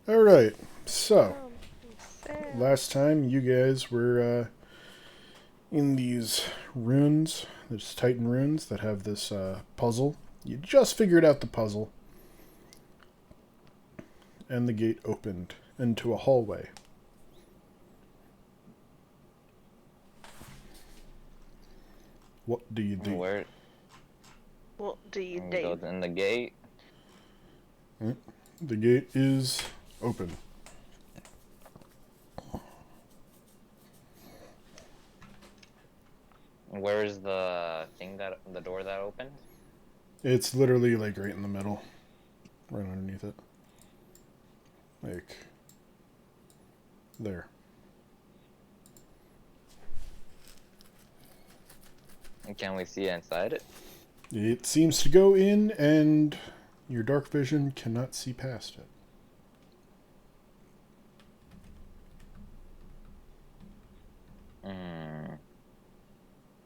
Alright, so, Sam. last time you guys were in these runes, there's Titan runes that have this puzzle. You just figured out the puzzle, and the gate opened into a hallway. What do you do? Where What do you we go do? in the gate? The gate is open. Where's the door that opened? It's literally like right in the middle, right underneath it. Like, there. And can we see inside it? It seems to go in, and your dark vision cannot see past it. Hmm.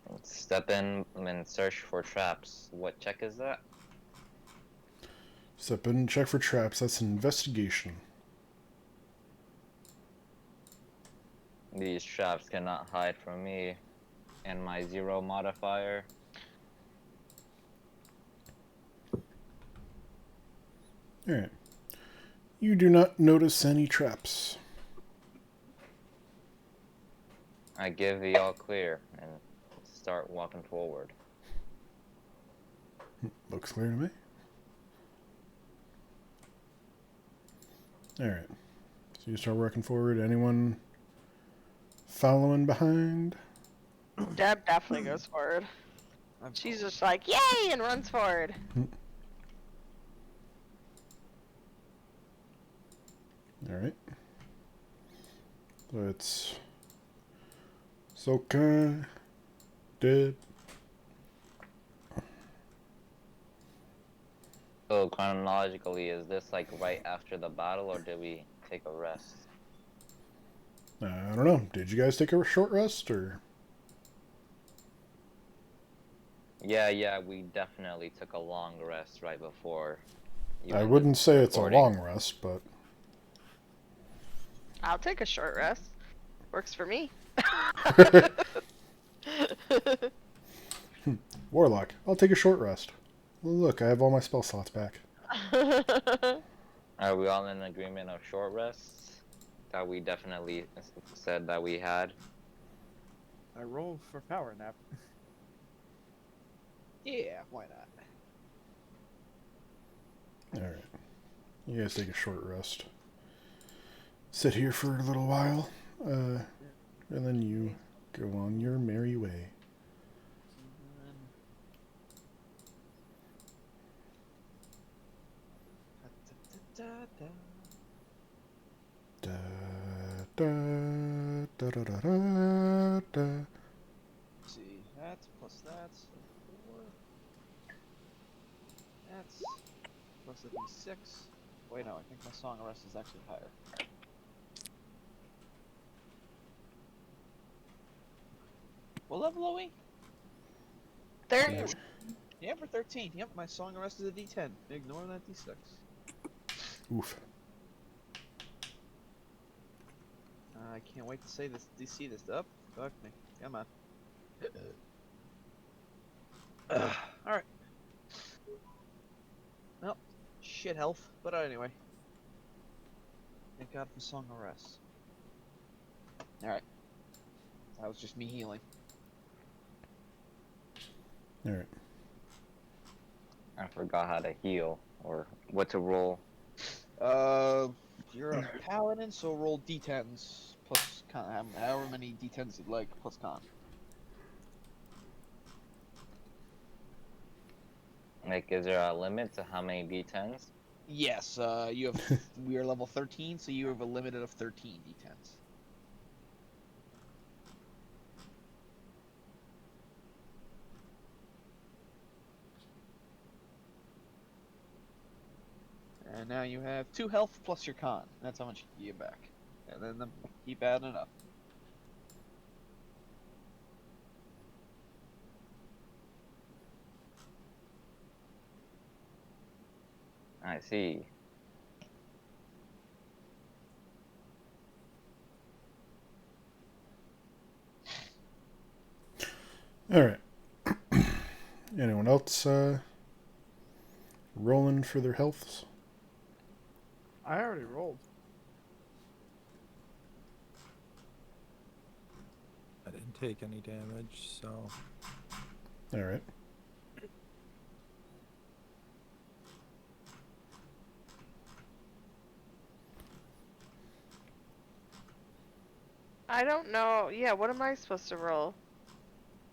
Let's step in and search for traps. What check is that? Step in and check for traps. That's an investigation. These traps cannot hide from me and my zero modifier. Alright. You do not notice any traps. I give the all clear and start walking forward. Looks clear to me. Alright. So you start working forward. Anyone following behind? Deb definitely goes forward. She's just like, yay, and runs forward. Alright. So it's Soka, Deb. So chronologically, is this like right after the battle or did we take a rest? I don't know. Did you guys take a short rest, or? Yeah, we definitely took a long rest right before you I ended wouldn't say it's a recording. long rest, but I'll take a short rest. Works for me. Warlock. I'll take a short rest. Look, I have all my spell slots back. Are we all in agreement of short rests? That we definitely said that we had. I roll for power nap. Yeah, why not? Alright. You guys take a short rest. Sit here for a little while, and then you go on your merry way. Da, da, da, da, da, da, da. Let's see, that plus that, so 4. That's plus a d6. Wait, no, I think my Song of Rest is actually higher. What level are we? 13. Yeah, for 13. Yep, my Song of Rest is a d10. Ignore that d6. Oof. I can't wait to say this. DC this up. Fuck me. Come on. Alright. Well, shit health. But anyway. Thank God for Song of Rest. Alright. That was just me healing. Alright. I forgot how to heal or what to roll. You're a paladin, so roll d10s plus con. However many d10s you'd like, plus con. Like, is there a limit to how many d10s? Yes, you have. We are level 13, so you have a limit of 13 d10s. And now you have 2 health plus your con. That's how much you get back. And then keep adding up. I see. Alright. Anyone else rolling for their healths? I already rolled. I didn't take any damage, so Alright. I don't know. Yeah, what am I supposed to roll?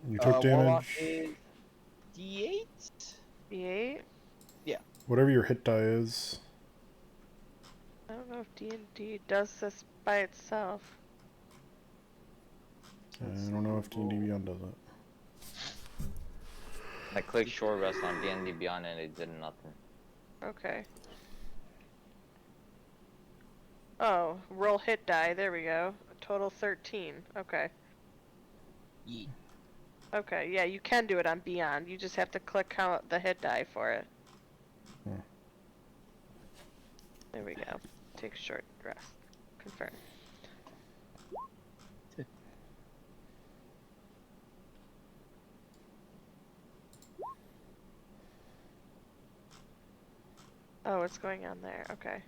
You took Warlock damage. is D8? D8? Whatever your hit die is. I don't know if D&D does this by itself. I don't know if D&D Beyond does it. I clicked short rest on D&D Beyond and it did nothing. Okay. Oh, roll hit die. There we go. A total 13. Okay. Yeet. Okay, yeah, you can do it on Beyond. You just have to click out the hit die for it. Hmm. There we go. Take a short rest. Confirm. Oh, what's going on there? Okay.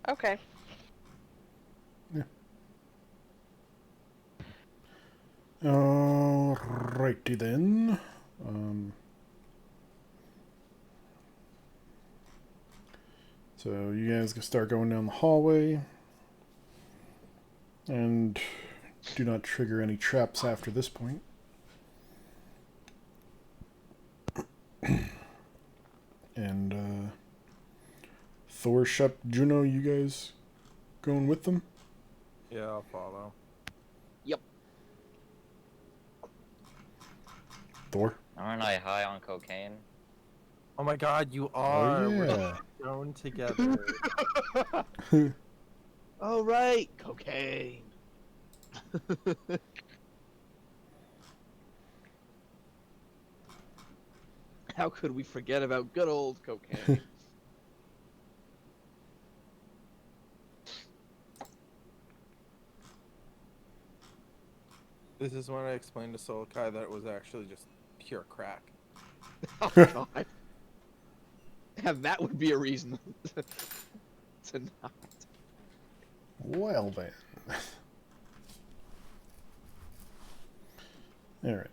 Okay. Alrighty then. So you guys can start going down the hallway. And do not trigger any traps after this point. And Thor, Shep, Juno, you guys going with them? yeah, I'll follow. Thor? Aren't I high on cocaine? Oh my god, you are! Oh We're yeah. thrown together. Oh, right! Cocaine! How could we forget about good old cocaine? This is when I explained to Solikai that it was actually just pure crack. Oh, God. And that would be a reason to not. Well then. Alright.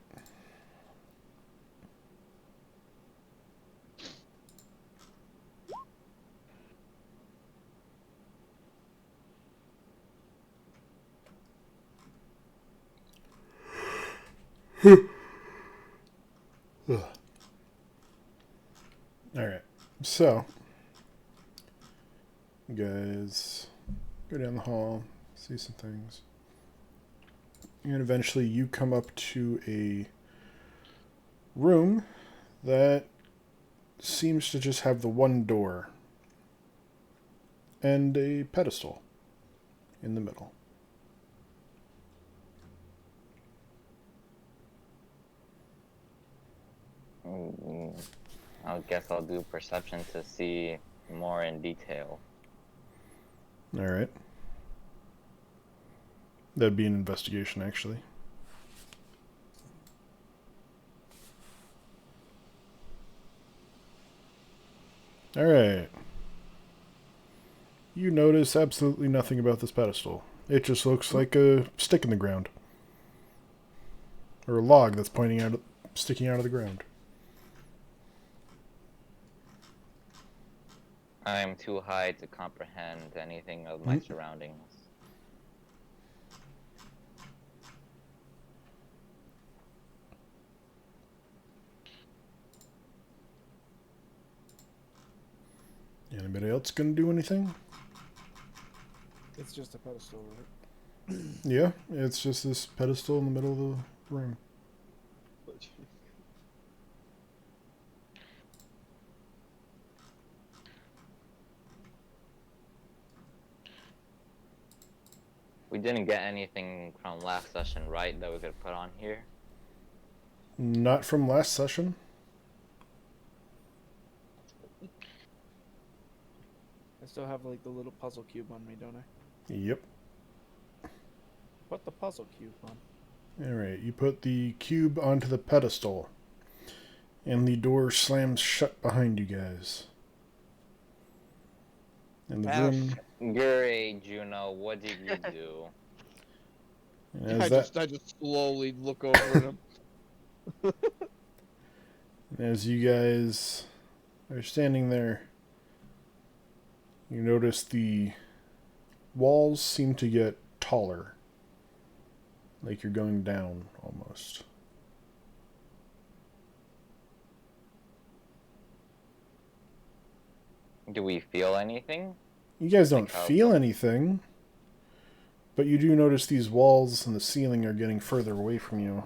Alright. So, you guys go down the hall, see some things. And eventually you come up to a room that seems to just have the one door and a pedestal in the middle. I guess I'll do perception to see more in detail. Alright. That'd be an investigation, actually. Alright. You notice absolutely nothing about this pedestal. It just looks like a stick in the ground. Or a log that's sticking out of the ground. I am too high to comprehend anything of my surroundings. Anybody else gonna do anything? It's just a pedestal, right? Yeah, it's just this pedestal in the middle of the room. We didn't get anything from last session, right, that we could put on here? Not from last session. I still have like the little puzzle cube on me, don't I? Yep. Put the puzzle cube on. Alright, you put the cube onto the pedestal. And the door slams shut behind you guys. And the room... Great, Juno. What did you do? and I as just slowly look over at him. as you guys are standing there, you notice the walls seem to get taller. Like you're going down, almost. Do we feel anything? You guys don't Like how- feel anything, but you do notice these walls and the ceiling are getting further away from you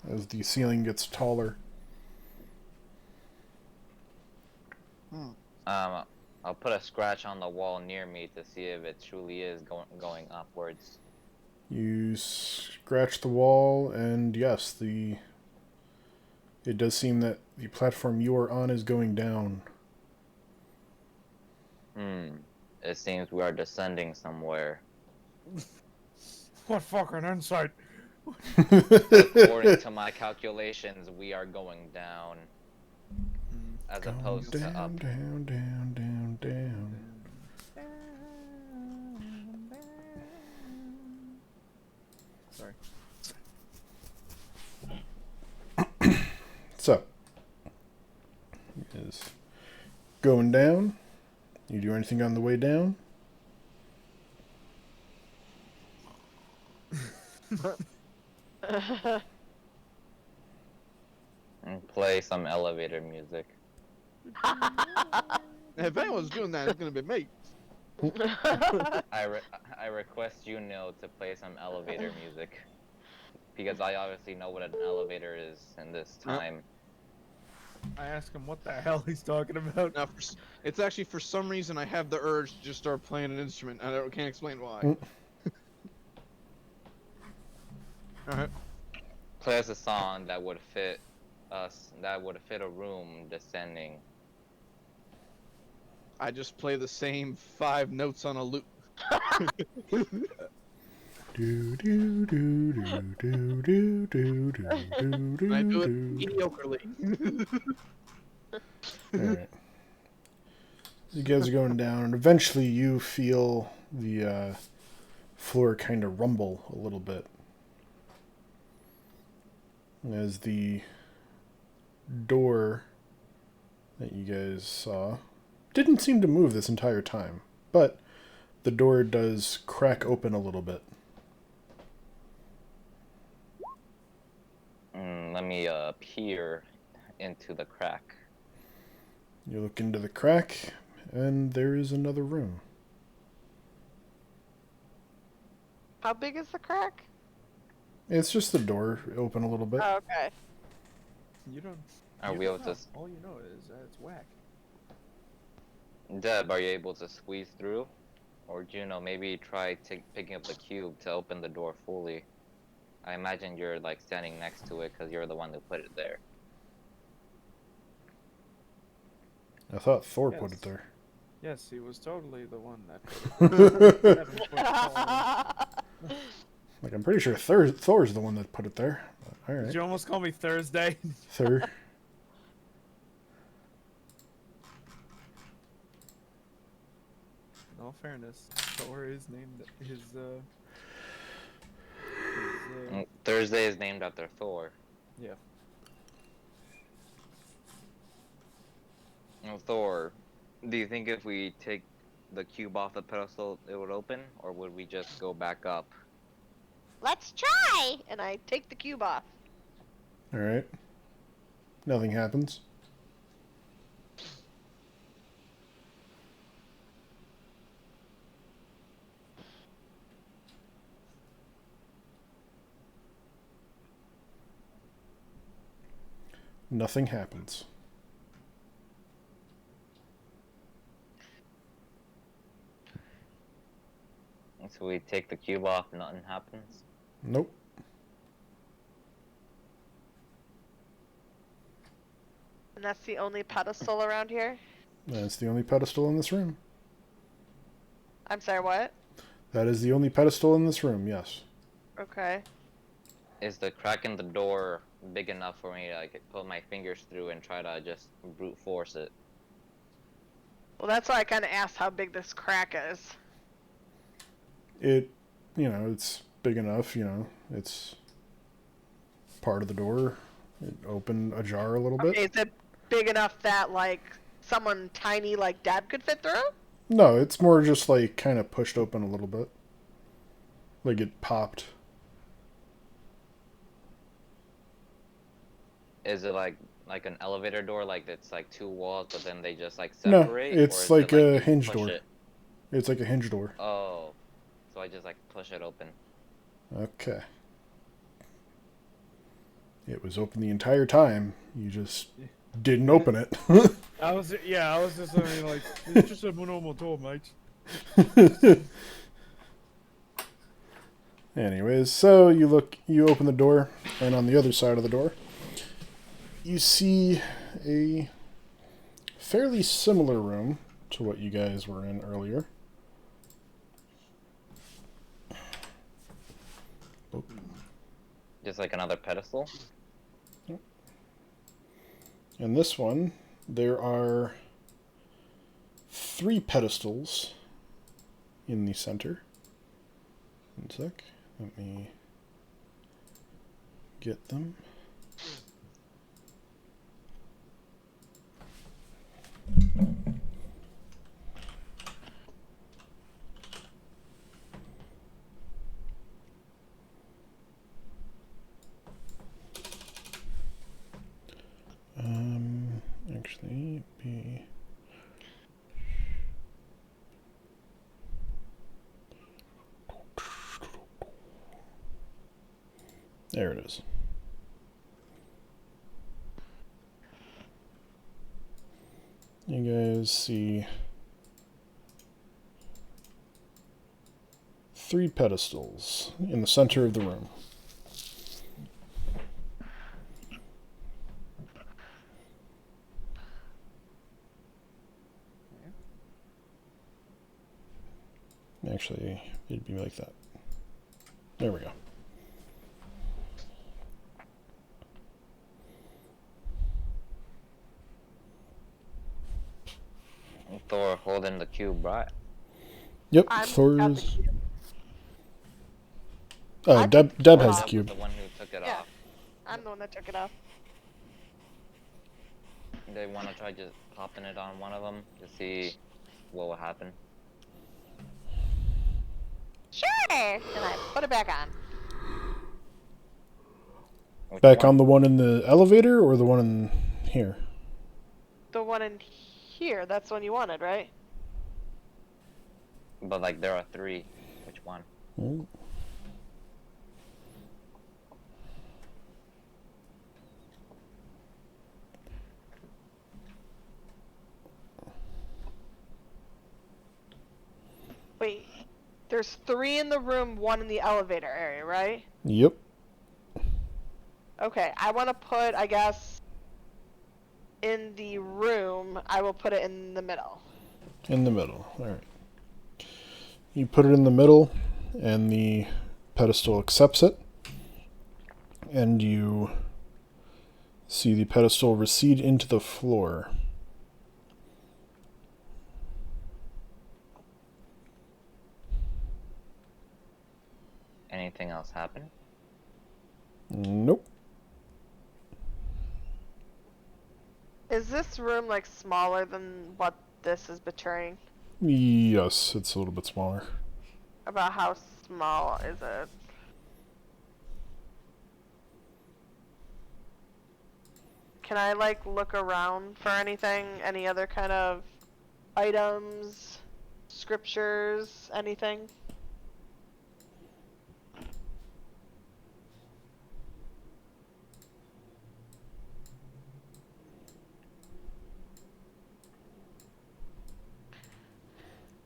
as the ceiling gets taller. I'll put a scratch on the wall near me to see if it truly is going upwards. You scratch the wall, and yes, it does seem that the platform you are on is going down. It seems we are descending somewhere. What fucking insight? According to my calculations, we are going down. As Going opposed to down, up. down, down, down, down. Sorry. So, is going down. You do anything on the way down? And play some elevator music. If anyone's doing that, it's gonna be me. I request Juno to play some elevator music. Because I obviously know what an elevator is in this time. I ask him what the hell he's talking about. Now, it's actually for some reason I have the urge to just start playing an instrument. Can't explain why. Alright. Play us a song that would fit us, that would fit a room descending. I just play the same 5 notes on a loop. Do do do do do do do do do. I do it do. mediocrely. Alright. You guys are going down, and eventually you feel the floor kind of rumble a little bit. As the door that you guys saw didn't seem to move this entire time, but the door does crack open a little bit. Let me peer into the crack. You look into the crack, and there is another room. How big is the crack? It's just the door open a little bit. Oh, okay. You don't. Are you we don't able know. to? All you know is it's whack. Deb, are you able to squeeze through? Or Juno, maybe try picking up the cube to open the door fully. I imagine you're like standing next to it because you're the one who put it there. I thought Thor Yes. put it there. Yes, he was totally the one that. Like, I'm pretty sure Thor's the one that put it there. All Did right, you almost call me Thursday? Thor. In all fairness, Thor is named his Thursday is named after Thor. yeah. Thor, do you think if we take the cube off the pedestal, it would open, or would we just go back up? Let's try! And I take the cube off. All right. Nothing happens. Nothing happens. So we take the cube off, nothing happens. Nope. And that's the only pedestal around here? That's the only pedestal in this room. I'm sorry, what? That is the only pedestal in this room, yes. Okay. Is the crack in the door big enough for me to like put my fingers through and try to just brute force it? Well, that's why I kind of asked how big this crack is. It, it's big enough. It's part of the door. It opened ajar a little bit. Okay, is it big enough that like someone tiny like Deb could fit through? No, it's more just like kind of pushed open a little bit. Like it popped. Is it like an elevator door, like it's like two walls, but then they just like No, separate? it's or is like it, a you hinge push door. It? It's like a hinge door. Oh, so I just like push it open. Okay. It was open the entire time. You just didn't open it. I was just like, it's just a normal door, mate. Anyways, so you open the door, and on the other side of the door, you see a fairly similar room to what you guys were in earlier. Just like another pedestal? In this one, there are 3 pedestals in the center. One sec. Let me get them. Actually, there it is. You guys see 3 pedestals in the center of the room. Actually, it'd be like that. There we go. Thor holding the cube, right? Yep, I'm Thor's. I Deb took the has the off. cube. The one who took it Yeah. off. I'm the one that took it off. They want to try just popping it on one of them to see what will happen. Sure. And I put it back on. Which Back one? on the one in the elevator or the one in here? The one in here. That's the one you wanted, right? But like there are 3. Which one? Oh. Wait. There's 3 in the room, 1 in the elevator area, right? Yep. Okay, I want to put, I guess, in the room, I will put it in the middle. In the middle. Alright. You put it in the middle, and the pedestal accepts it. And you see the pedestal recede into the floor. Anything else happen? Nope. Is this room, like, smaller than what this is betraying? Yes, it's a little bit smaller. About how small is it? Can I, like, look around for anything? Any other kind of items, scriptures, anything?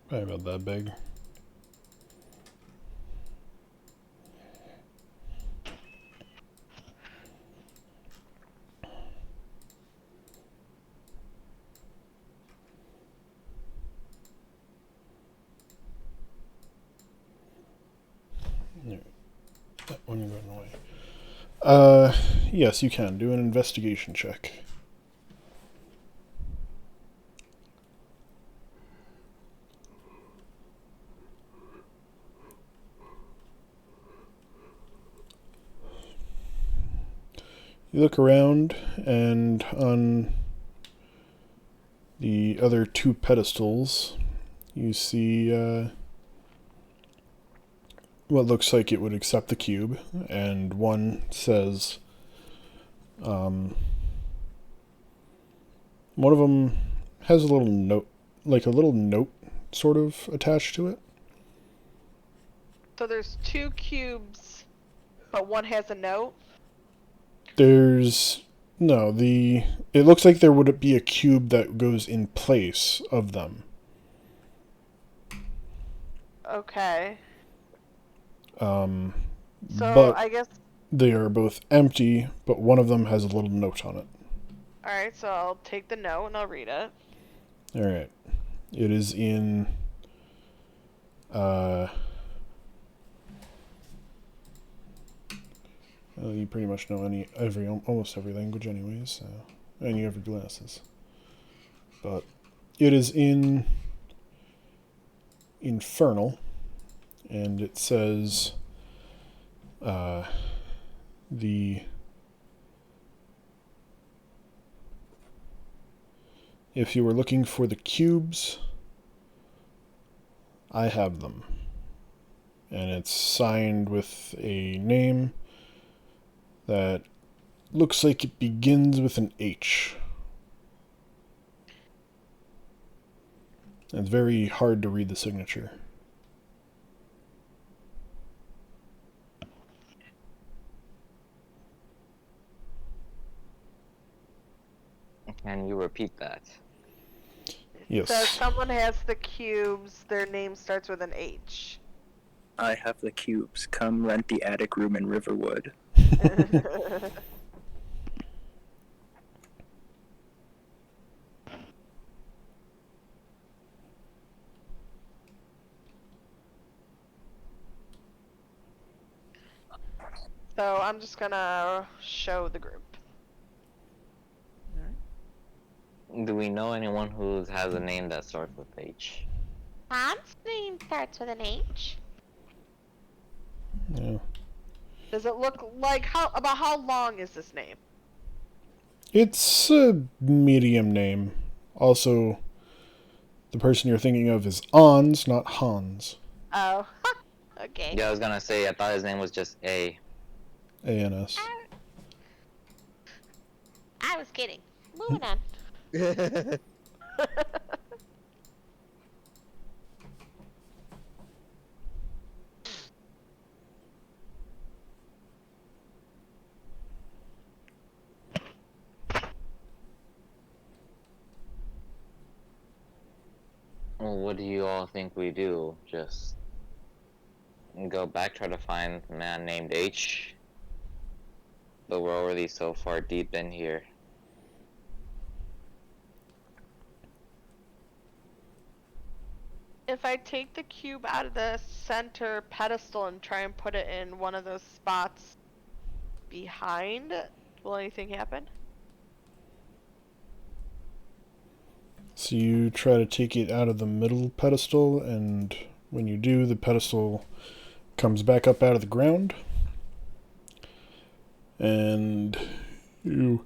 Probably about that big. That one going away. Yes, you can. Do an investigation check. You look around, and on the other two pedestals, you see what looks like it would accept the cube, and one says, one of them has a little note, like a little note sort of attached to it. So there's 2 cubes, but one has a note. There's no, it looks like there would be a cube that goes in place of them. Okay. Um, So but I guess. they are both empty, but one of them has a little note on it. Alright, so I'll take the note and I'll read it. Alright. It is in well, you pretty much know almost every language anyways, so, and you have your glasses. But it is in Infernal, and it says if you were looking for the cubes, I have them. And it's signed with a name that looks like it begins with an H. It's very hard to read the signature. Can you repeat that? Yes. So someone has the cubes, their name starts with an H. I have the cubes. Come rent the attic room in Riverwood. So I'm just gonna show the group. Do we know anyone who has a name that starts with H? Tom's name starts with an H. Yeah. Does it look like how long is this name? It's a medium name. Also, the person you're thinking of is Ons, not Hans. Oh, okay. Yeah, I was gonna say, I thought his name was just A. A-N-S. I was kidding. Moving on. Well, what do you all think we do? Just go back, try to find a man named H? But we're already so far deep in here. If I take the cube out of the center pedestal and try and put it in one of those spots behind, will anything happen? So you try to take it out of the middle pedestal, and when you do, the pedestal comes back up out of the ground. And you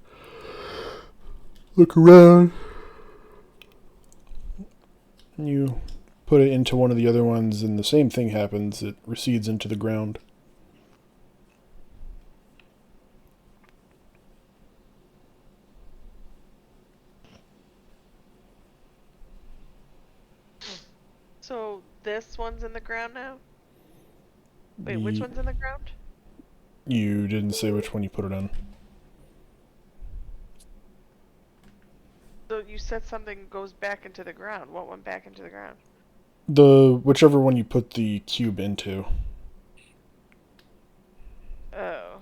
look around. You put it into one of the other ones, and the same thing happens. It recedes into the ground. So this one's in the ground now? Wait, which one's in the ground? You didn't say which one you put it on. So you said something goes back into the ground. What went back into the ground? Whichever one you put the cube into. Oh.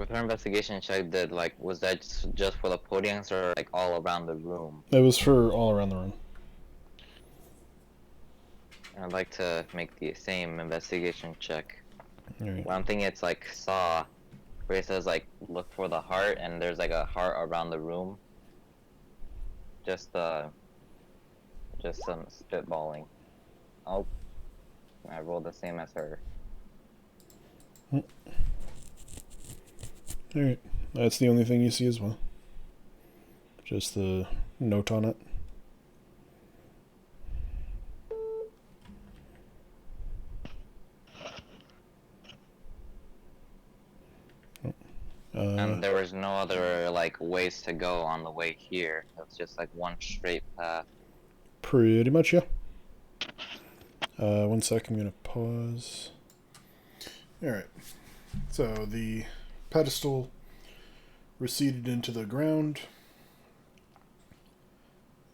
With her investigation check, did was that just for the podiums or like all around the room? It was for all around the room. I'd like to make the same investigation check. Alright. Well, I'm thinking it's like Saw, where it says like look for the heart, and there's like a heart around the room. Just some spitballing. Oh, I rolled the same as her. Alright. That's the only thing you see as well. Just the note on it. And there was no other like ways to go on the way here. It was just like one straight path. Pretty much, yeah. 1 sec, I'm gonna pause. Alright. So the pedestal receded into the ground.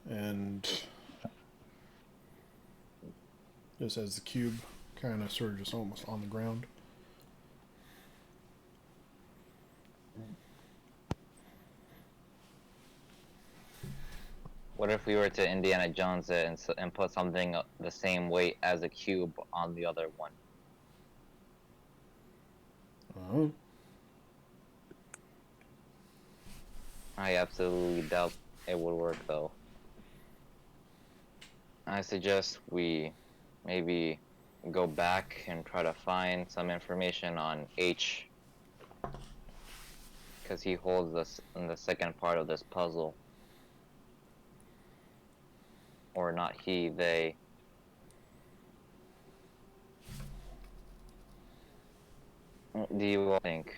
And just as the cube kind of sort of just almost on the ground. What if we were to Indiana Jones it and put something the same weight as a cube on the other one? Oh. I absolutely doubt it would work though. I suggest we maybe go back and try to find some information on H, because he holds us in the second part of this puzzle. Or not he, they. What do you all think?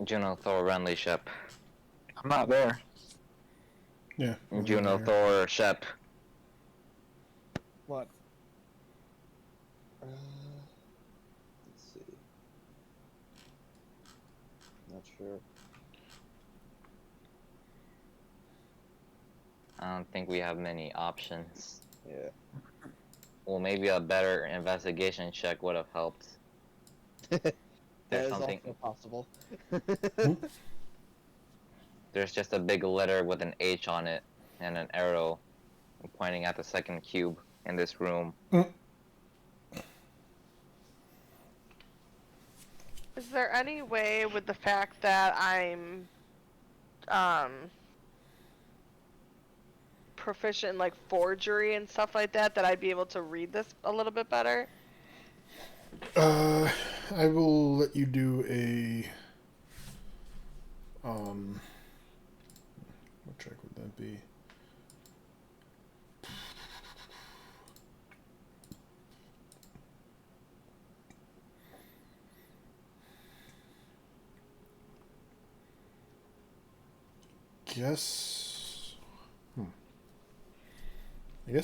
Juno, Thor, Renly, Shep. I'm not there. Yeah. Juno, Thor, Shep. What? Let's see. Not sure. I don't think we have many options. Yeah. Well, maybe a better investigation check would have helped. That is something. also possible. There's just a big letter with an H on it and an arrow pointing at the second cube in this room. Is there any way with the fact that I'm proficient in like forgery and stuff like that I'd be able to read this a little bit better? I will let you do a what check would that be? I guess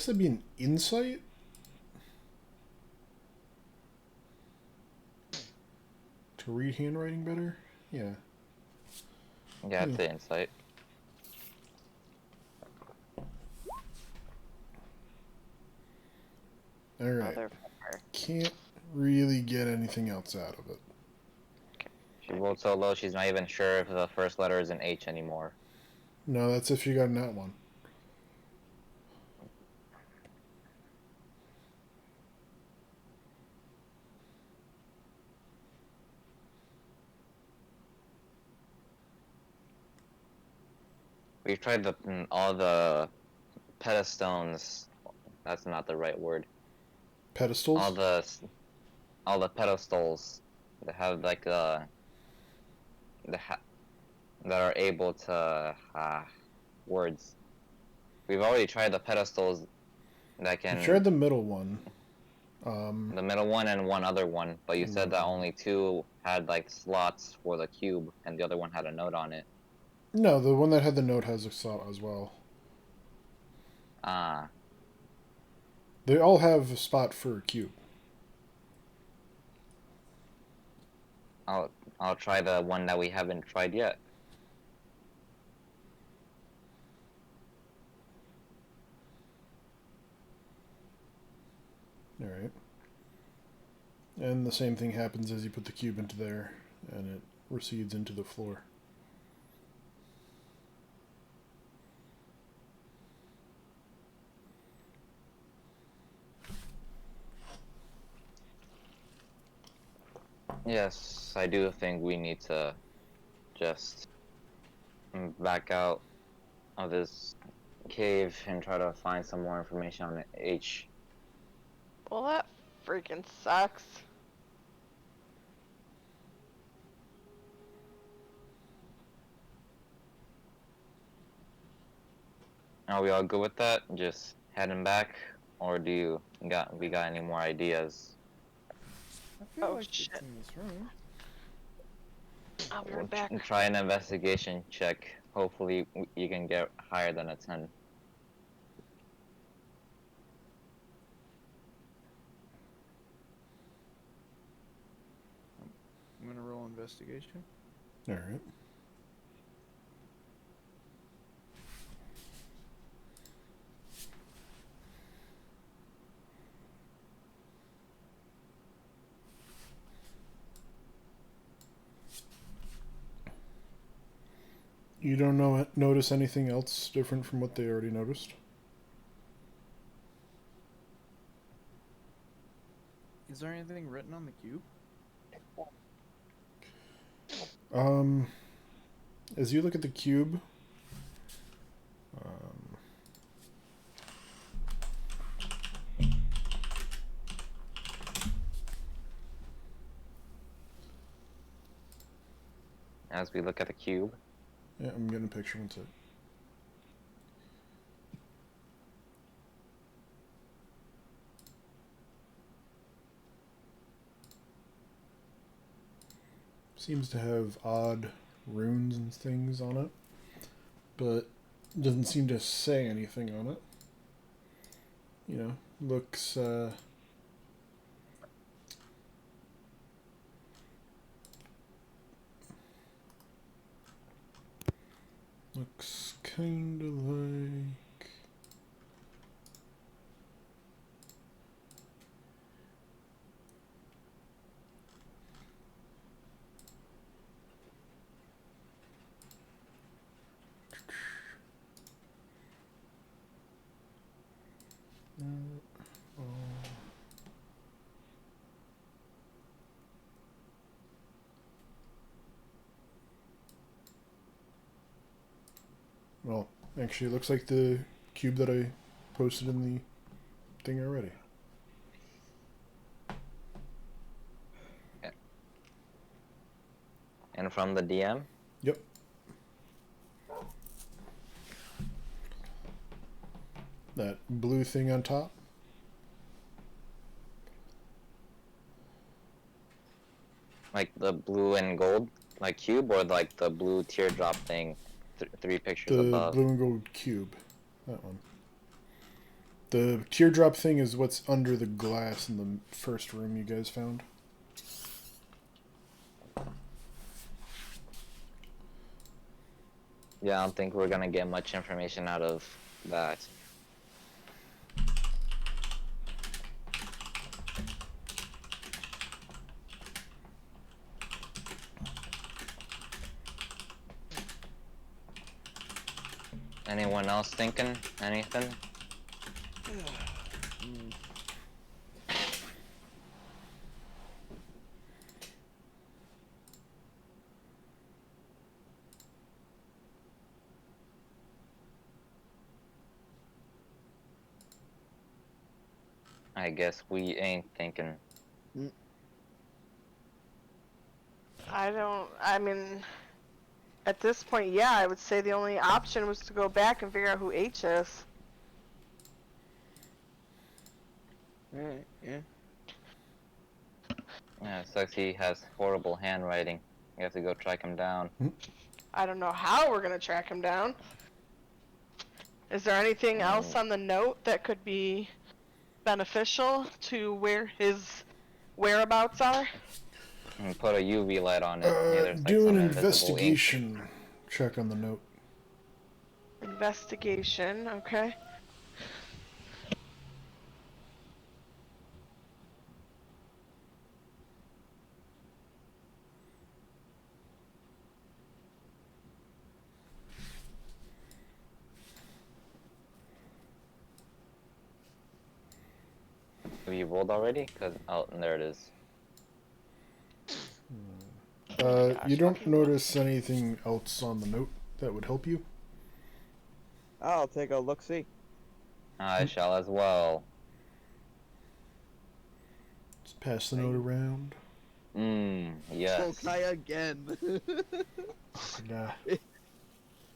that'd be an insight. To read handwriting better? Yeah. Yeah, it's the insight. Alright. Can't really get anything else out of it. She rolled so low she's not even sure if the first letter is an H anymore. No, that's if you got an that one. We've tried all the pedestals. That's not the right word. Pedestals? All the pedestals that have like that are able to words. We've already tried the pedestals that can. You tried the middle one. The middle one and one other one, but you said that only two had like slots for the cube, and the other one had a note on it. No, the one that had the note has a slot as well. Ah. They all have a spot for a cube. I'll try the one that we haven't tried yet. Alright. And the same thing happens as you put the cube into there, and it recedes into the floor. Yes, I do think we need to just back out of this cave and try to find some more information on H. Well, that freaking sucks. Are we all good with that? Just heading back, or do we got any more ideas? I feel Oh, like shit. it's in this room. I'll be We'll right back. try an investigation check. Hopefully, you can get higher than a 10. I'm gonna roll investigation. Alright. You don't notice anything else different from what they already noticed? Is there anything written on the cube? As you look at the cube, As we look at the cube, yeah, I'm getting a picture. One sec. Seems to have odd runes and things on it, but doesn't seem to say anything on it. You know, looks looks kind of like well, actually, it looks like the cube that I posted in the thing already. and from the DM, Yep. That blue thing on top. like the blue and gold, like cube, or like the blue teardrop thing, 3 pictures The above. blue and gold cube. That one. The teardrop thing is what's under the glass in the first room you guys found. Yeah, I don't think we're gonna get much information out of that. Anyone else thinking anything? I guess we ain't thinking. I mean, at this point, yeah, I would say the only option was to go back and figure out who H is. Alright, yeah. Yeah, it sucks he has horrible handwriting. You have to go track him down. I don't know how we're gonna track him down. Is there anything else on the note that could be beneficial to where his whereabouts are? And put a UV light on it. Yeah, there's like Do some an invisible ink. investigation check on the note. Investigation, okay. Have you rolled already? Oh, and there it is. You don't notice anything else on the note that would help you? I'll take a look-see. I shall as well. Just pass the note around. Yes. Sulkai again. Nah.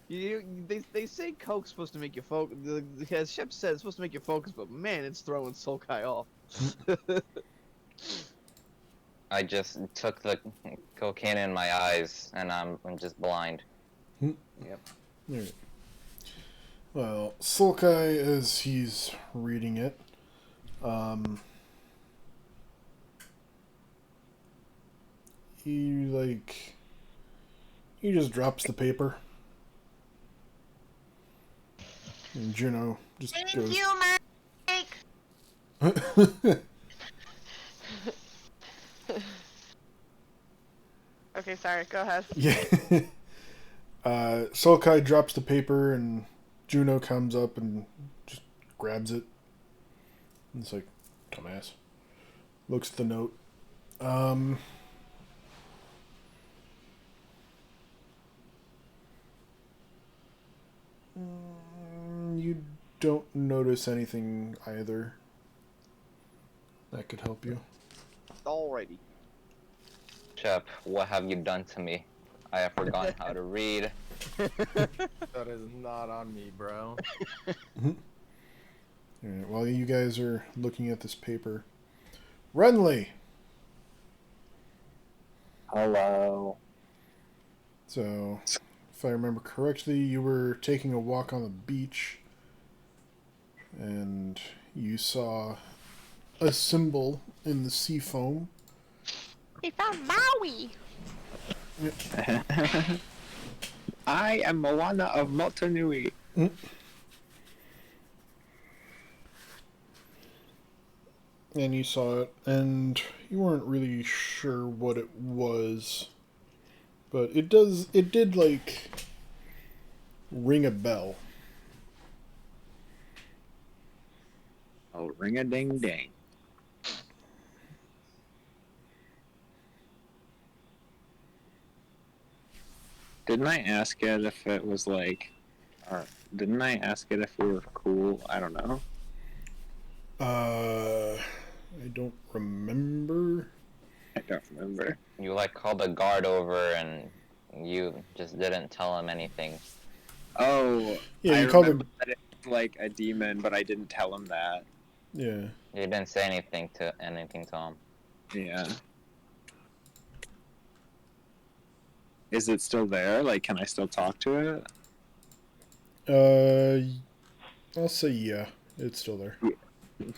They say Coke's supposed to make you focus. The ship said it's supposed to make you focus, but man, it's throwing Sulkai off. I just took the cocaine in my eyes, and I'm just blind. Yep. Alright. Well, Sulkai, as he's reading it, he just drops the paper. And Juno just goes. Thank you, Mike. Okay, sorry. Go ahead. Yeah. Sulkai drops the paper, and Juno comes up and just grabs it. And it's like, dumbass. Looks at the note. You don't notice anything either that could help you. Alrighty. Shep, what have you done to me? I have forgotten how to read. That is not on me, bro. Alright, while you guys are looking at this paper, Renly! Hello. So, if I remember correctly, you were taking a walk on the beach, and you saw a symbol in the sea foam. We found Maui. I am Moana of Motunui. And you saw it, and you weren't really sure what it was, but it did like ring a bell. Oh, ring-a-ding-ding. Didn't I ask it if it was like, or didn't I ask it if we were cool? I don't know. I don't remember. I don't remember. You like called the guard over, and you just didn't tell him anything. Oh, Yeah, I you called remember him. that it was like a demon, but I didn't tell him that. Yeah. You didn't say anything to him. Yeah. Is it still there? Like, can I still talk to it? I'll say yeah. It's still there.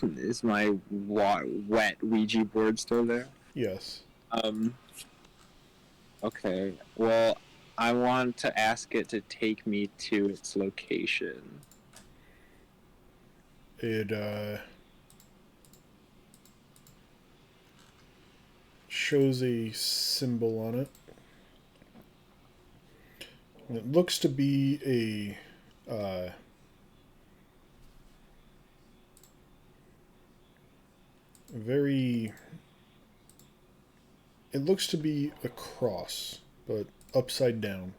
Is my wet Ouija board still there? Yes. Okay. Well, I want to ask it to take me to its location. It shows a symbol on it. And it looks to be a very. It looks to be a cross, but upside down.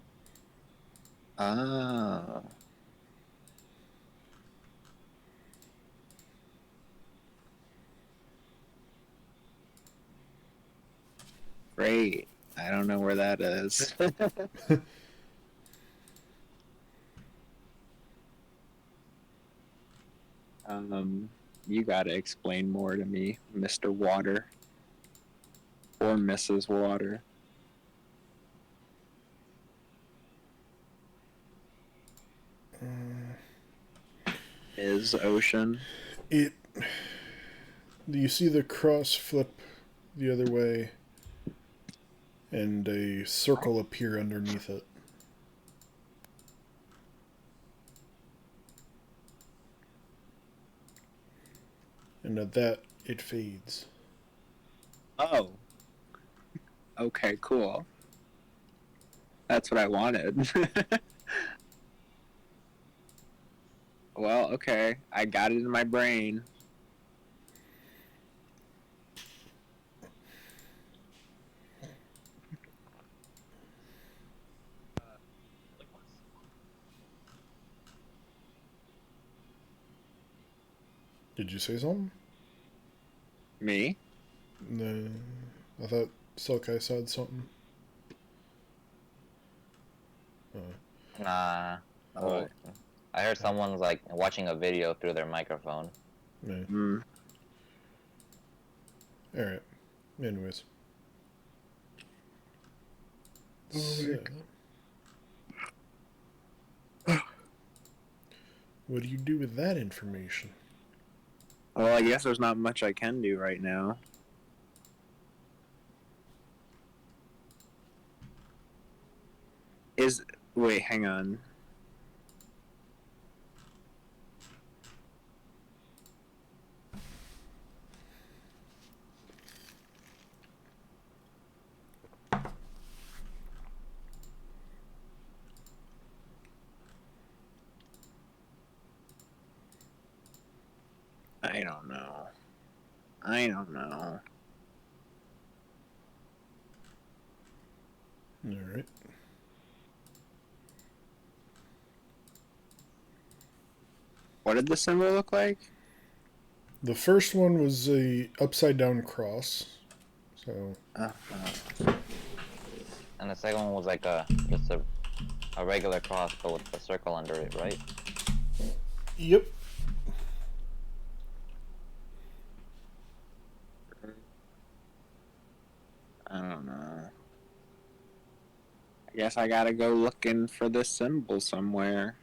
Ah. Great. I don't know where that is. You gotta explain more to me, Mr. Water. Or Mrs. Water. Is Ocean. You see the cross flip the other way, and a circle appear underneath it. And at that, it fades. Oh. Okay, cool. That's what I wanted. Well, okay. I got it in my brain. Did you say something? Me? No. I thought Sulkai said something. Nah. Oh. Well, I heard someone's like watching a video through their microphone. Yeah. Hmm. Alright. Anyways. So, what do you do with that information? Well, I guess there's not much I can do right now. Wait, hang on. I don't know. Alright. What did the symbol look like? The first one was a upside down cross. So And the second one was like just a regular cross, but with a circle under it, right? yep. I don't know. I guess I gotta go looking for this symbol somewhere.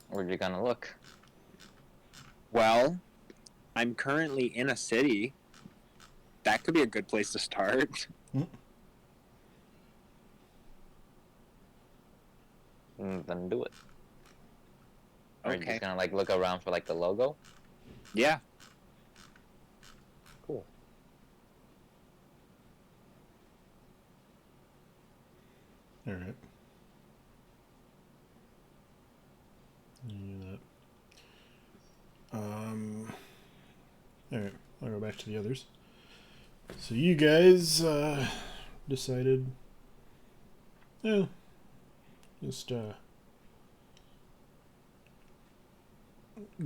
Where you gonna look? Well, I'm currently in a city. That could be a good place to start. Then do it. Or you Okay. just gonna like look around for like the logo? Yeah. Cool. Alright. Do that. Alright, I'll go back to the others. So you guys decided, just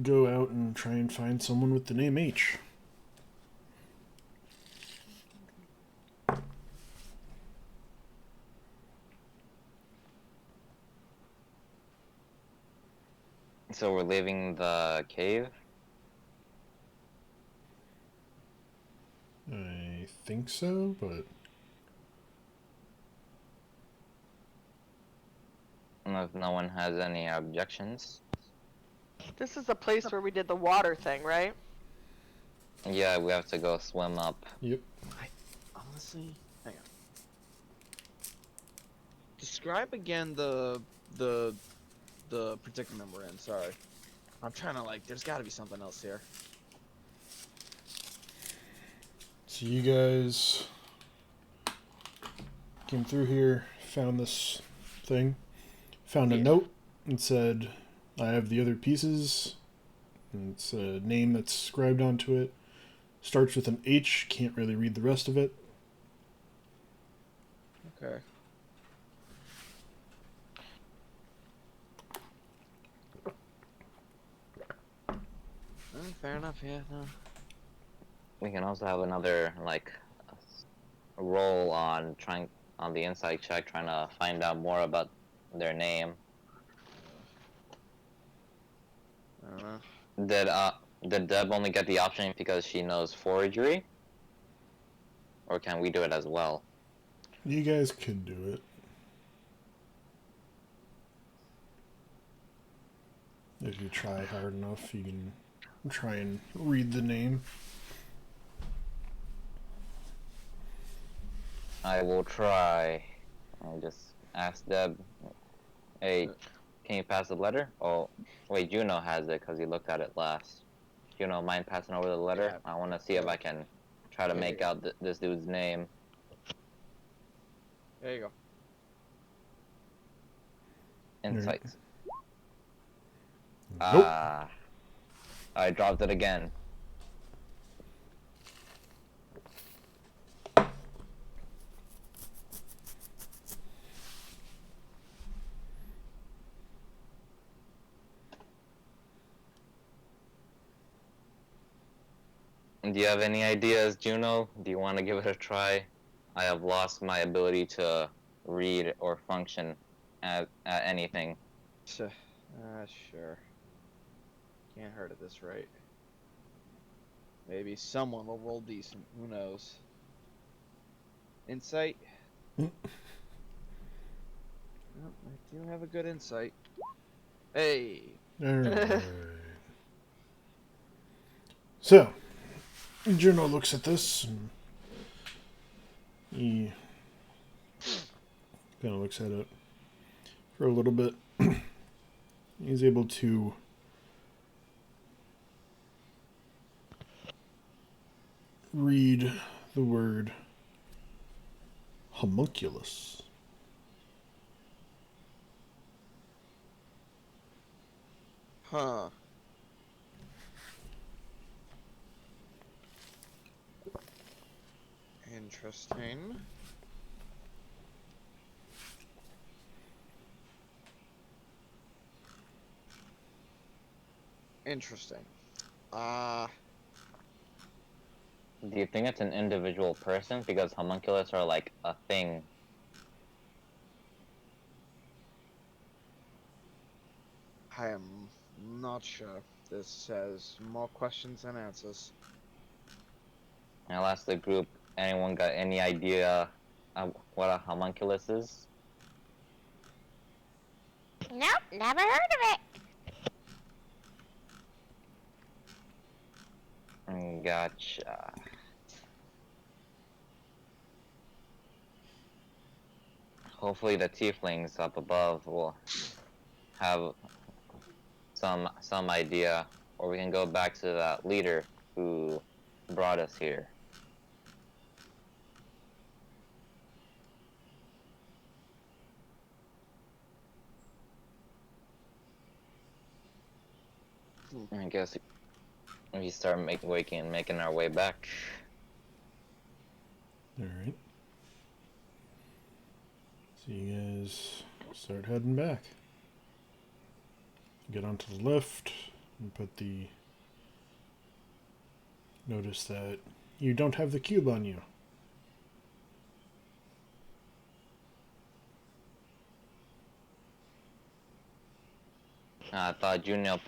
go out and try and find someone with the name H. So we're leaving the cave? I think so, but And if no one has any objections. This is the place where we did the water thing, right? Yeah, we have to go swim up. yep. Honestly, hang on. Describe again the predicament we're in. Sorry, I'm trying to like. There's got to be something else here. So you guys came through here, found this thing, found a Yeah. note, and said, I have the other pieces. And it's a name that's scribed onto it. Starts with an H, can't really read the rest of it. Okay. Fair enough. Yeah. No. We can also have another like roll on the inside check, trying to find out more about their name. I don't know. Did Deb only get the option because she knows forgery? Or can we do it as well? You guys could do it. If you try hard enough, you can try and read the name. I will try. I'll just ask Deb, hey, can you pass the letter? Oh, wait, Juno has it because he looked at it last. Juno, mind passing over the letter? Yeah. I want to see if I can try to Here you make go. out this dude's name. There you go. Insights. Nope. Ah. I dropped it again. Do you have any ideas, Juno? Do you want to give it a try? I have lost my ability to read or function at anything. Sure. Can't hurt at this rate. Maybe someone will roll decent. Who knows? Insight? Hmm. Well, I do have a good insight. Hey! Alright. So, Juno looks at this and he kind of looks at it for a little bit. He's able to read the word homunculus. Huh. Interesting. Interesting. Do you think it's an individual person? Because homunculus are like a thing. I am not sure. This has more questions than answers. I'll ask the group, anyone got any idea what a homunculus is? Nope, never heard of it. Gotcha. Hopefully the tieflings up above will have some idea, or we can go back to that leader who brought us here. I guess we start making our way back. Alright. So you guys start heading back. Get onto the lift and put the... Notice that you don't have the cube on you. I thought Junio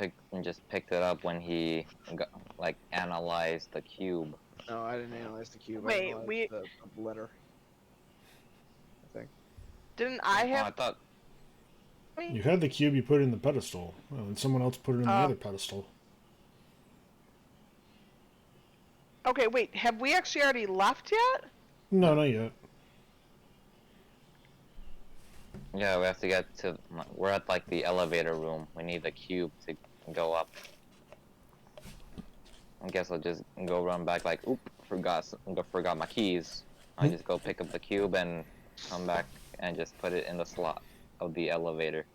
just picked it up when he analyzed the cube. No, I didn't analyze the cube. Wait, I we- analyzed the letter. I think. Didn't I Oh, I have? thought You had the cube, you put it in the pedestal. Well, and someone else put it in the other pedestal. Okay, wait. Have we actually already left yet? No, not yet. yeah, we have to get to. We're at like the elevator room. We need the cube to go up. I guess I'll just go run back like, oop, forgot my keys. I just go pick up the cube and come back and just put it in the slot of the elevator.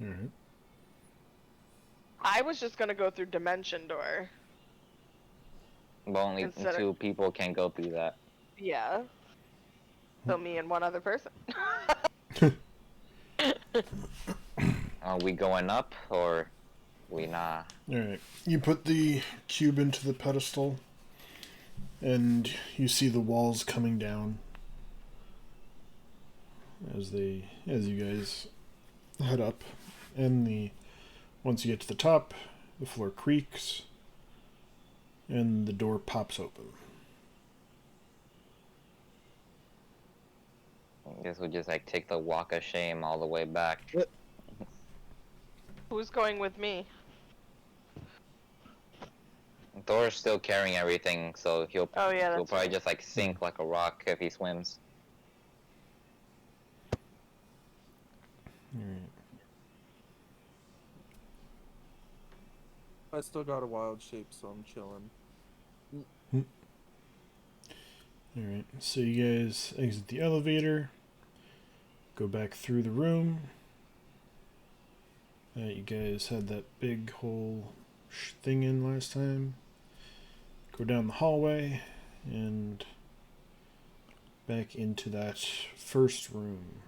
Alright. I was just gonna go through dimension door. But only Instead of- 2 people can go through that. Yeah. So me and one other person. Are we going up or we not? Alright. You put the cube into the pedestal, and you see the walls coming down as you guys head up. And once you get to the top, the floor creaks, and the door pops open. I guess we'll just like take the walk of shame all the way back. Who's going with me? Thor's still carrying everything, so he'll Oh yeah, he'll that's probably right. just like sink like a rock if he swims. Alright. I still got a wild shape, so I'm chilling. Alright, so you guys exit the elevator, go back through the room. You guys had that big whole thing in last time. Go down the hallway and back into that first room.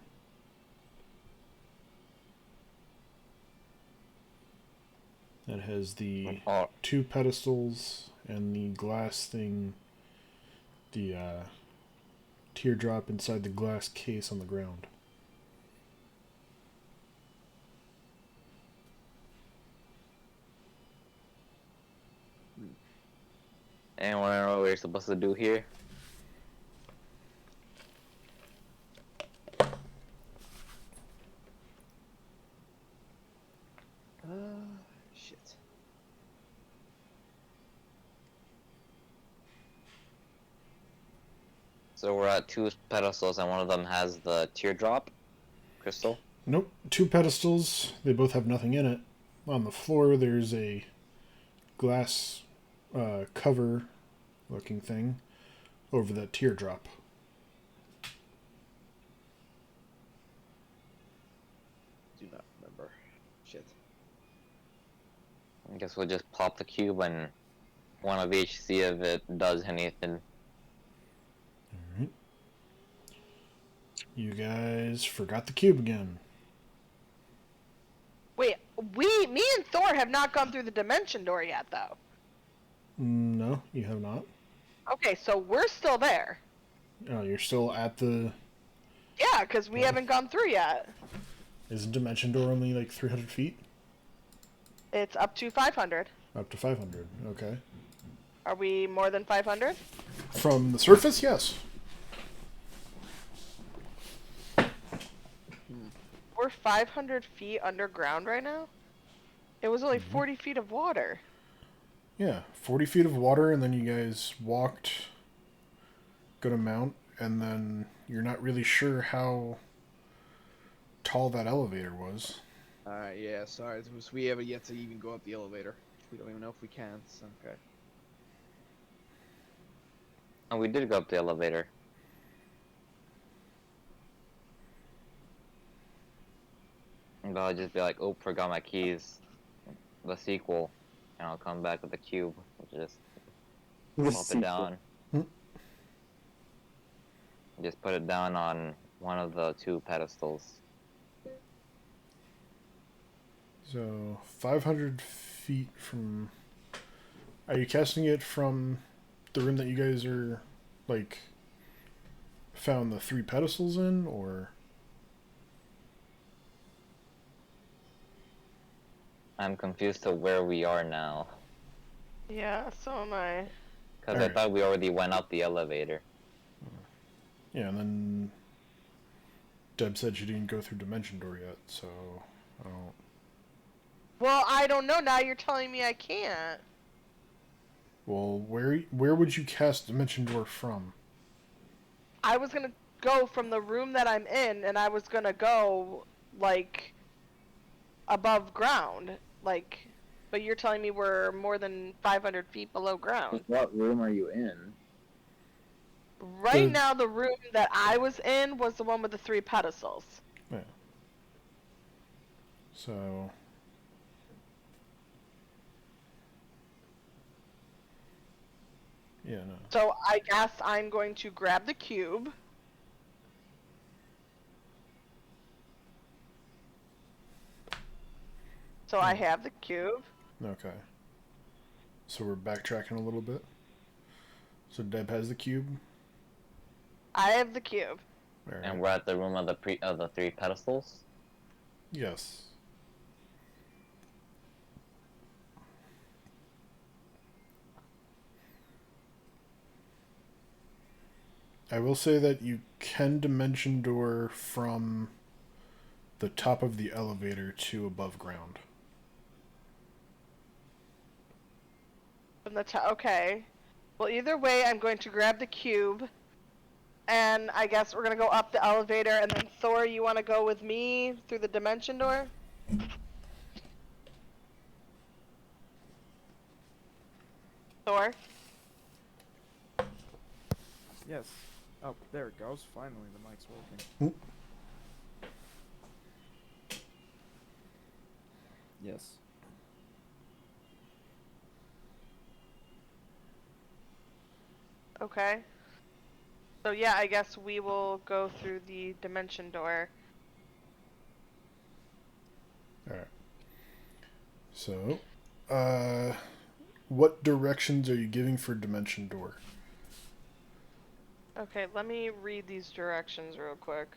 That has the Oh, 2 pedestals and the glass thing, the teardrop inside the glass case on the ground. Anyone know what we're supposed to do here? Shit. So we're at 2 pedestals, and one of them has the teardrop crystal. Nope, 2 pedestals. They both have nothing in it. On the floor, there's a glass cover looking thing over that teardrop. Do not remember. Shit. I guess we'll just pop the cube and one of each, see if it does anything. Alright. You guys forgot the cube again. Wait, me and Thor have not gone through the dimension door yet, though. No, you have not. Okay, so we're still there. Oh, you're still at the... Yeah, because we haven't gone through yet. Isn't dimension door only like 300 feet? It's up to 500. Up to 500, okay. Are we more than 500? From the surface, yes. We're 500 feet underground right now? It was only 40 feet of water. Yeah, 40 feet of water, and then you guys walked good amount, and then you're not really sure how tall that elevator was. Yeah, sorry. We haven't yet to even go up the elevator. We don't even know if we can, so okay. And we did go up the elevator. But I'll just be like, oh, forgot my keys. The sequel. And I'll come back with the cube. Just pop it down. Just put it down on one of the 2 pedestals. So, 500 feet from... Are you casting it from the room that you guys are, like, found the 3 pedestals in, or... I'm confused to where we are now. Yeah, so am I. Because I Alright. thought we already went up the elevator. Yeah, and then Deb said she didn't go through Dimension Door yet, so I don't... Well, I don't know. Now you're telling me I can't. Well, where would you cast Dimension Door from? I was gonna go from the room that I'm in, and I was gonna go, like, above ground. Like, but you're telling me we're more than 500 feet below ground. What room are you in? Right now, the room that I was in was the one with the 3 pedestals. Yeah. So... Yeah, no. So I guess I'm going to grab the cube. So I have the cube. Okay. So we're backtracking a little bit. So Deb has the cube. I have the cube. All And right. we're at the room of the 3 pedestals. Yes. I will say that you can dimension door from the top of the elevator to above ground. From the top. Okay. Well, either way, I'm going to grab the cube. And I guess we're going to go up the elevator. And then, Thor, you want to go with me through the dimension door? Thor? Yes. Oh, there it goes. Finally, the mic's working. Yes. Okay. So yeah, I guess we will go through the dimension door. Alright. So, what directions are you giving for dimension door? Okay, let me read these directions real quick.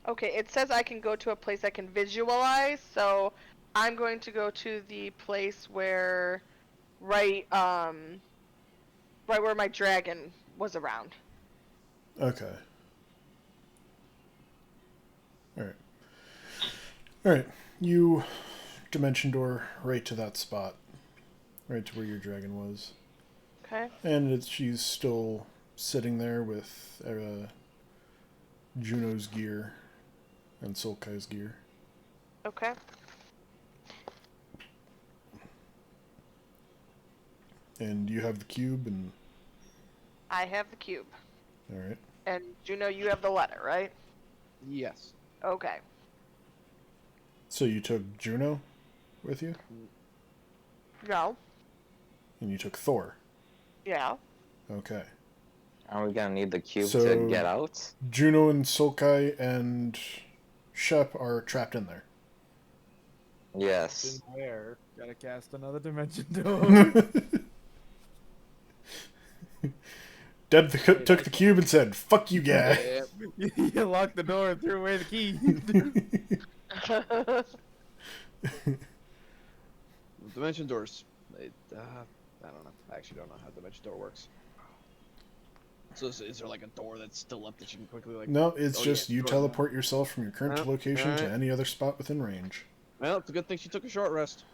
Okay, it says I can go to a place I can visualize, so I'm going to go to the place where right where my dragon was around. Okay. Alright. Alright. You dimension door right to that spot. Right to where your dragon was. Okay. And she's still sitting there with Juno's gear and Sulkai's gear. Okay. And you have the cube and... I have the cube. Alright. And Juno, you have the letter, right? Yes. Okay. So you took Juno with you? No. And you took Thor? Yeah. Okay. Are we gonna need the cube So- to get out? Juno and Sulkai and Shep are trapped in there. Yes. In where? Gotta cast another dimension door. Deb took the cube and said, "Fuck you, guy." You locked the door and threw away the key. Dimension doors. I don't know. I actually don't know how dimension door works. So is there like a door that's still up that you can quickly like? No, it's Oh, just yeah, you door. teleport yourself from your current Oh, location to alright. any other spot within range. Well, it's a good thing she took a short rest.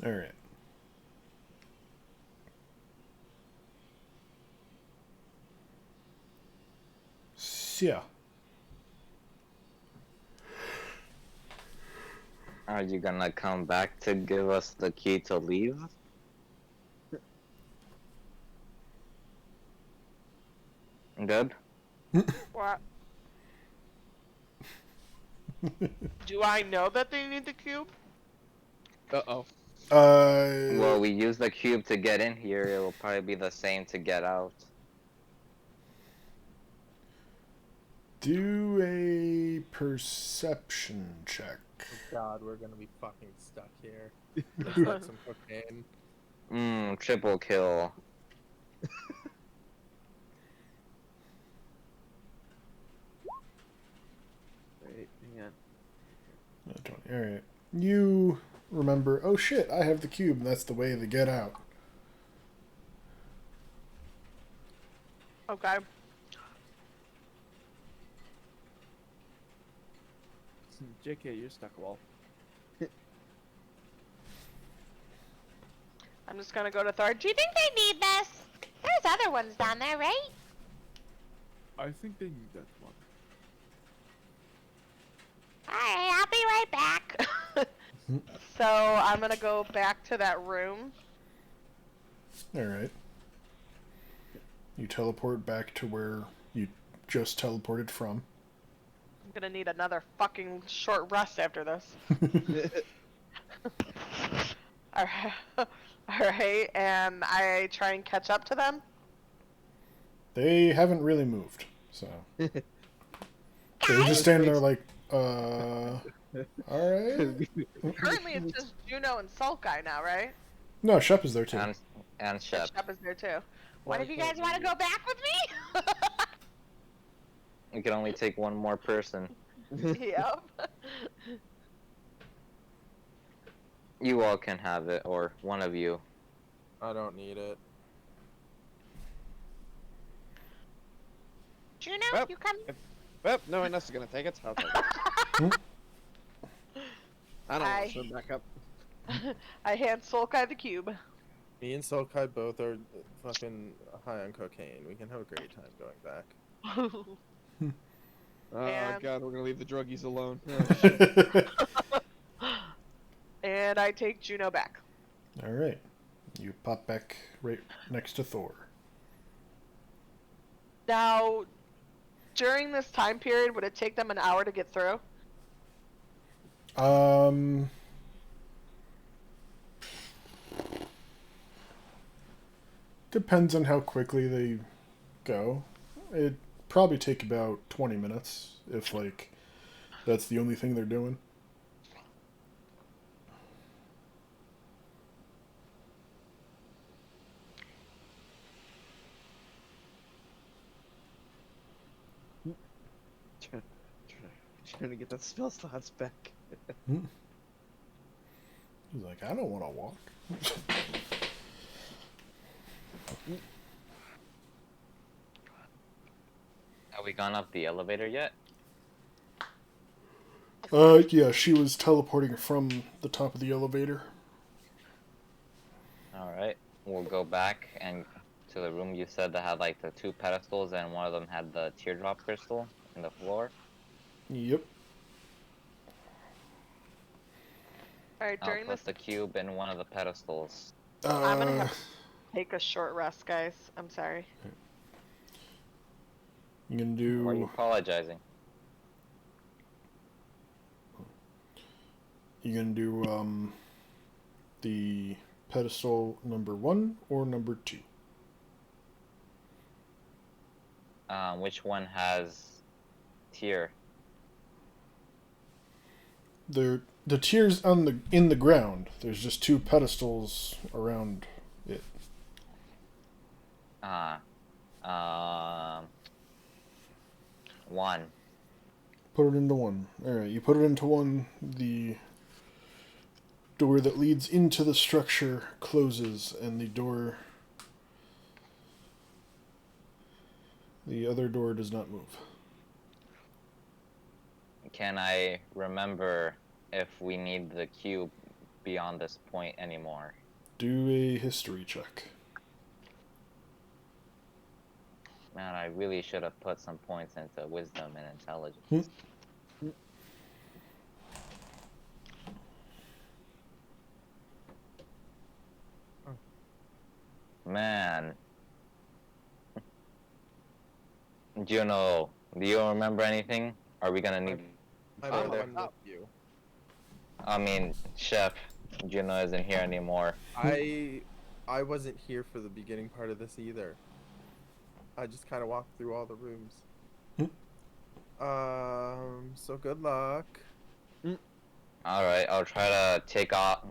Alright. So, yeah. Are you gonna come back to give us the key to leave? Good. What? Do I know that they need the cube? Uh-oh. Well, we use the cube to get in here. It will probably be the same to get out. Do a perception check. God, we're gonna be fucking stuck here. Let's get some cocaine. Triple kill. Wait, hang on. 20. Alright. You remember, oh shit, I have the cube, and that's the way to get out. Okay. JK, you're stuck, Wall. I'm just gonna go to Thor. Do you think they need this? There's other ones down there, right? I think they need that one. Alright, I'll be right back. So I'm gonna go back to that room. Alright. You teleport back to where you just teleported from. I'm gonna need another fucking short rest after this. Alright. Alright, and I try and catch up to them. They haven't really moved, so. They're just standing there like, alright? Currently it's just Juno and Sulkai now, right? No, Shep is there too. And Shep. Shep is there too. One of you guys want to go back with me? We can only take one more person. Yep. You all can have it, or one of you. I don't need it. Juno, Well, you come. Well, no one else is gonna take it. I'll take it. I don't want Hi. to swim back up. I hand Sulkai the cube. Me and Sulkai both are fucking high on cocaine. We can have a great time going back. Oh And- god, we're gonna leave the druggies alone. And I take Juno back. Alright. You pop back right next to Thor. Now, during this time period, would it take them an hour to get through? Depends on how quickly they go. It'd probably take about 20 minutes if, like, that's the only thing they're doing. Trying to get that spell slots back. He's like, I don't want to walk. Have we gone up the elevator yet? Yeah, she was teleporting from the top of the elevator. Alright, we'll go back and to the room you said that had like the 2 pedestals and one of them had the teardrop crystal in the floor. Yep. Alright, I'll during put this, the cube in one of the pedestals. I'm gonna have to take a short rest, guys. I'm sorry. You can do. Why are you apologizing? You can do the pedestal number 1 or number 2. Which one has tier? The tier's in the ground. There's just 2 pedestals around it. One. Put it into 1. Alright, you put it into 1. The door that leads into the structure closes, and the other door does not move. Can I remember if we need the cube beyond this point anymore? Do a history check. Man, I really should have put some points into wisdom and intelligence. Man. Do you remember anything? Are we gonna need... I'm Oh, on there. with you. I mean, Chef, Juno isn't here anymore. I wasn't here for the beginning part of this either. I just kind of walked through all the rooms. So good luck. Alright, I'll try to take off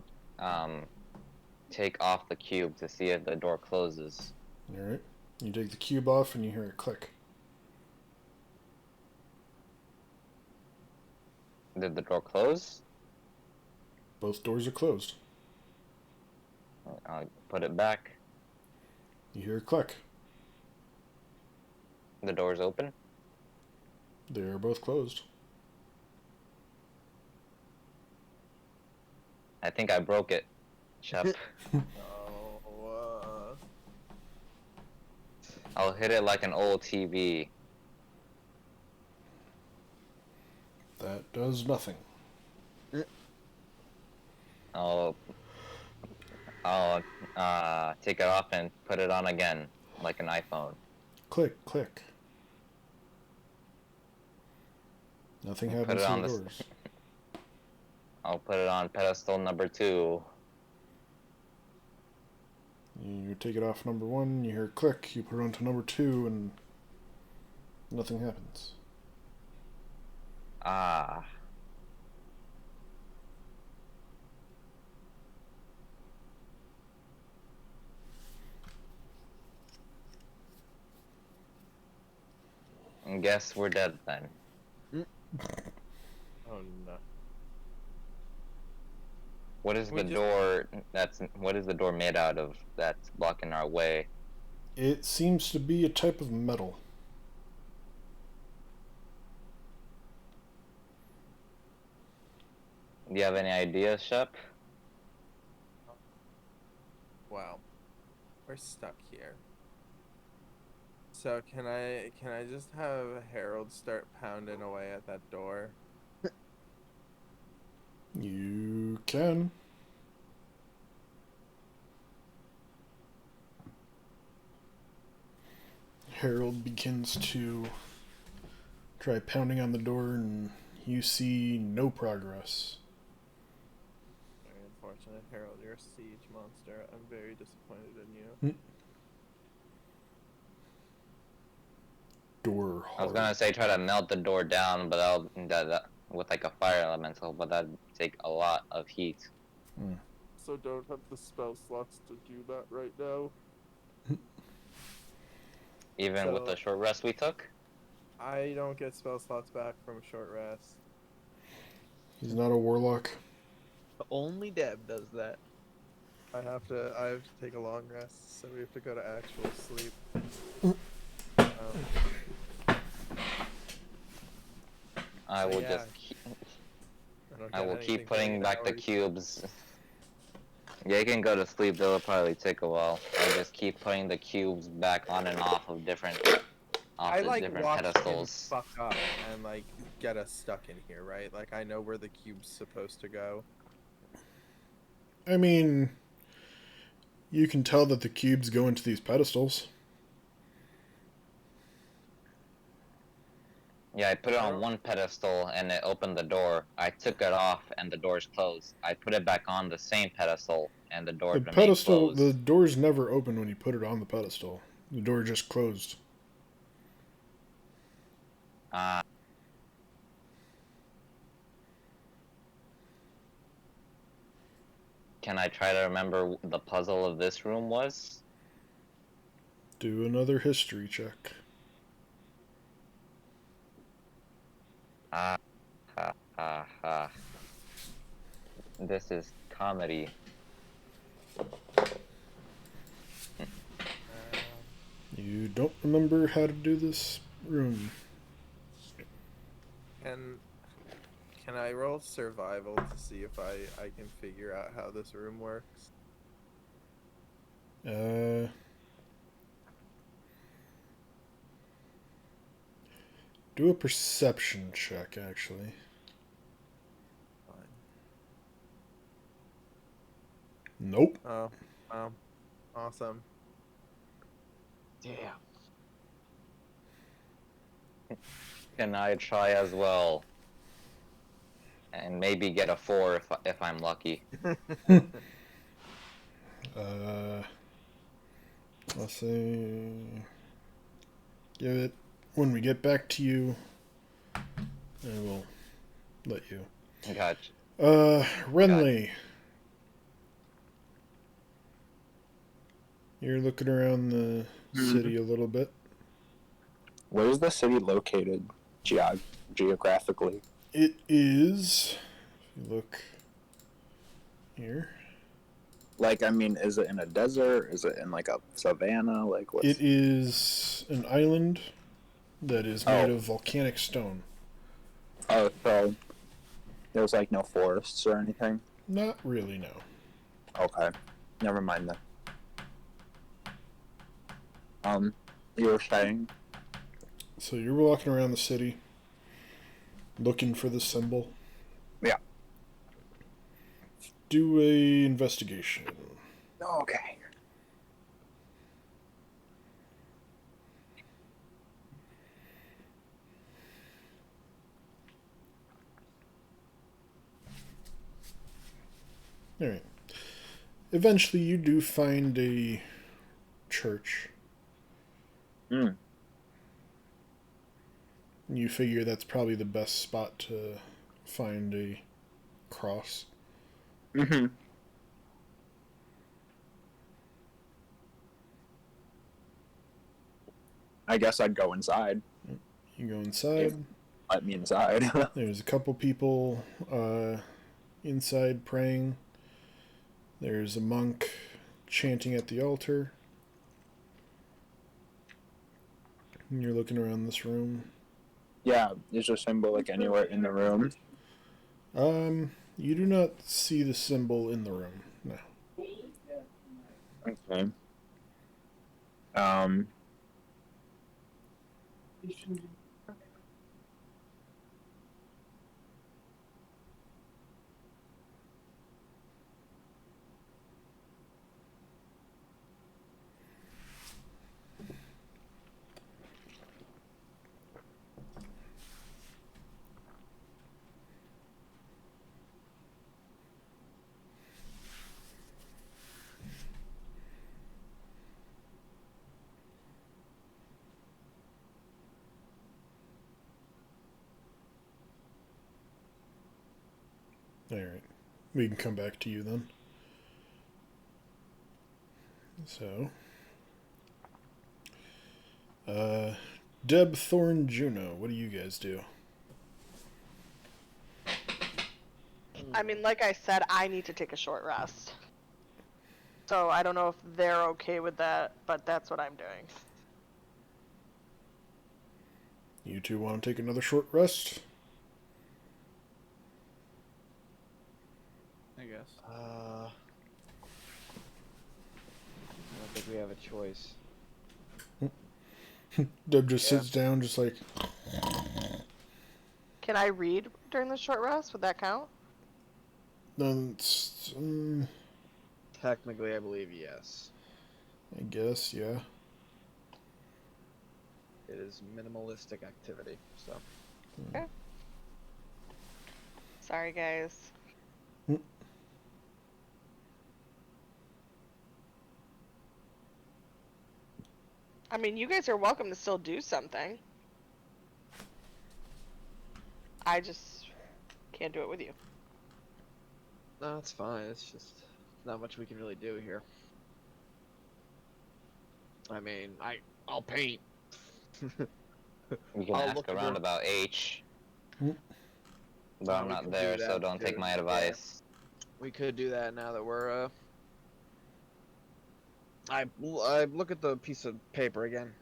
the cube to see if the door closes. Alright. You take the cube off and you hear a click. Did the door close? Both doors are closed. I'll put it back. You hear a click. The door's open. They are both closed. I think I broke it, Chef. Oh, I'll hit it like an old TV. That does nothing. I'll take it off and put it on again, like an iPhone. Click, click. Nothing happens to the doors. I'll put it on pedestal number 2. You take it off number 1, you hear a click, you put it onto number 2, and nothing happens. Ah. I guess we're dead then. oh no. What is We the just- door what is the door made out of that's blocking our way? It seems to be a type of metal. Do you have any ideas, Shep? Wow. We're stuck here. So can I just have Harold start pounding away at that door? You can. Harold begins to try pounding on the door, and you see no progress. Very unfortunate, Harold. You're a siege monster. I'm very disappointed in you. Door I was hard. gonna say try to melt the door down, but that with like a fire elemental, but that'd take a lot of heat. So don't have the spell slots to do that right now. Even with the short rest we took? I don't get spell slots back from short rest. He's not a warlock. Only Deb does that. I have to take a long rest, so we have to go to actual sleep. I will just I will keep putting back the cubes. Yeah, you can go to sleep, though it'll probably take a while. I'll just keep putting the cubes back on and off of different different pedestals. Fuck up and like get us stuck in here, right? Like I know where the cube's supposed to go. I mean, you can tell that the cubes go into these pedestals. Yeah, I put it on one pedestal and it opened the door. I took it off and the door's closed. I put it back on the same pedestal and the door remained closed. The door's never open when you put it on the pedestal. The door just closed. Can I try to remember what the puzzle of this room was? Do another history check. This is comedy. You don't remember how to do this room. Can I roll survival to see if I can figure out how this room works? Do a perception check, actually. Fine. Nope. Oh, awesome. Damn. Can I try as well? And maybe get a 4 if I'm lucky. I'll say... Give it... When we get back to you, I will let you. Gotcha. Renly. You're looking around the city a little bit. Where is the city located geographically? It is... If you look here... Like, I mean, is it in a desert? Is it in, like, a savanna? Like, what's... It is an island that is made of volcanic stone. Oh, so there's, like, no forests or anything? Not really, no. Okay. Never mind then. You were saying? So you're walking around the city, looking for the symbol. Yeah. Do a investigation. Okay. Alright. Eventually you do find a church. You figure that's probably the best spot to find a cross. Mm-hmm. I guess I'd go inside. You go inside. Let me inside. There's a couple people inside praying. There's a monk chanting at the altar. And you're looking around this room. Yeah, is there a symbol like anywhere in the room? You do not see the symbol in the room. No. Okay. Alright. We can come back to you then. So. Deb, Thorn, Juno, what do you guys do? I mean, like I said, I need to take a short rest. So I don't know if they're okay with that, but that's what I'm doing. You two want to take another short rest? I guess. I don't think we have a choice. Deb just sits down, just like. Can I read during the short rest? Would that count? It's, Technically, I believe yes. I guess, yeah. It is minimalistic activity, so. Okay. Sorry, guys. I mean, you guys are welcome to still do something. I just can't do it with you. No, it's fine. It's just not much we can really do here. I mean, I'll paint. You can I'll ask look around over- about H. Hmm. But I'm we not could there, do so that don't take too, my yeah. advice. We could do that now that we're I look at the piece of paper again.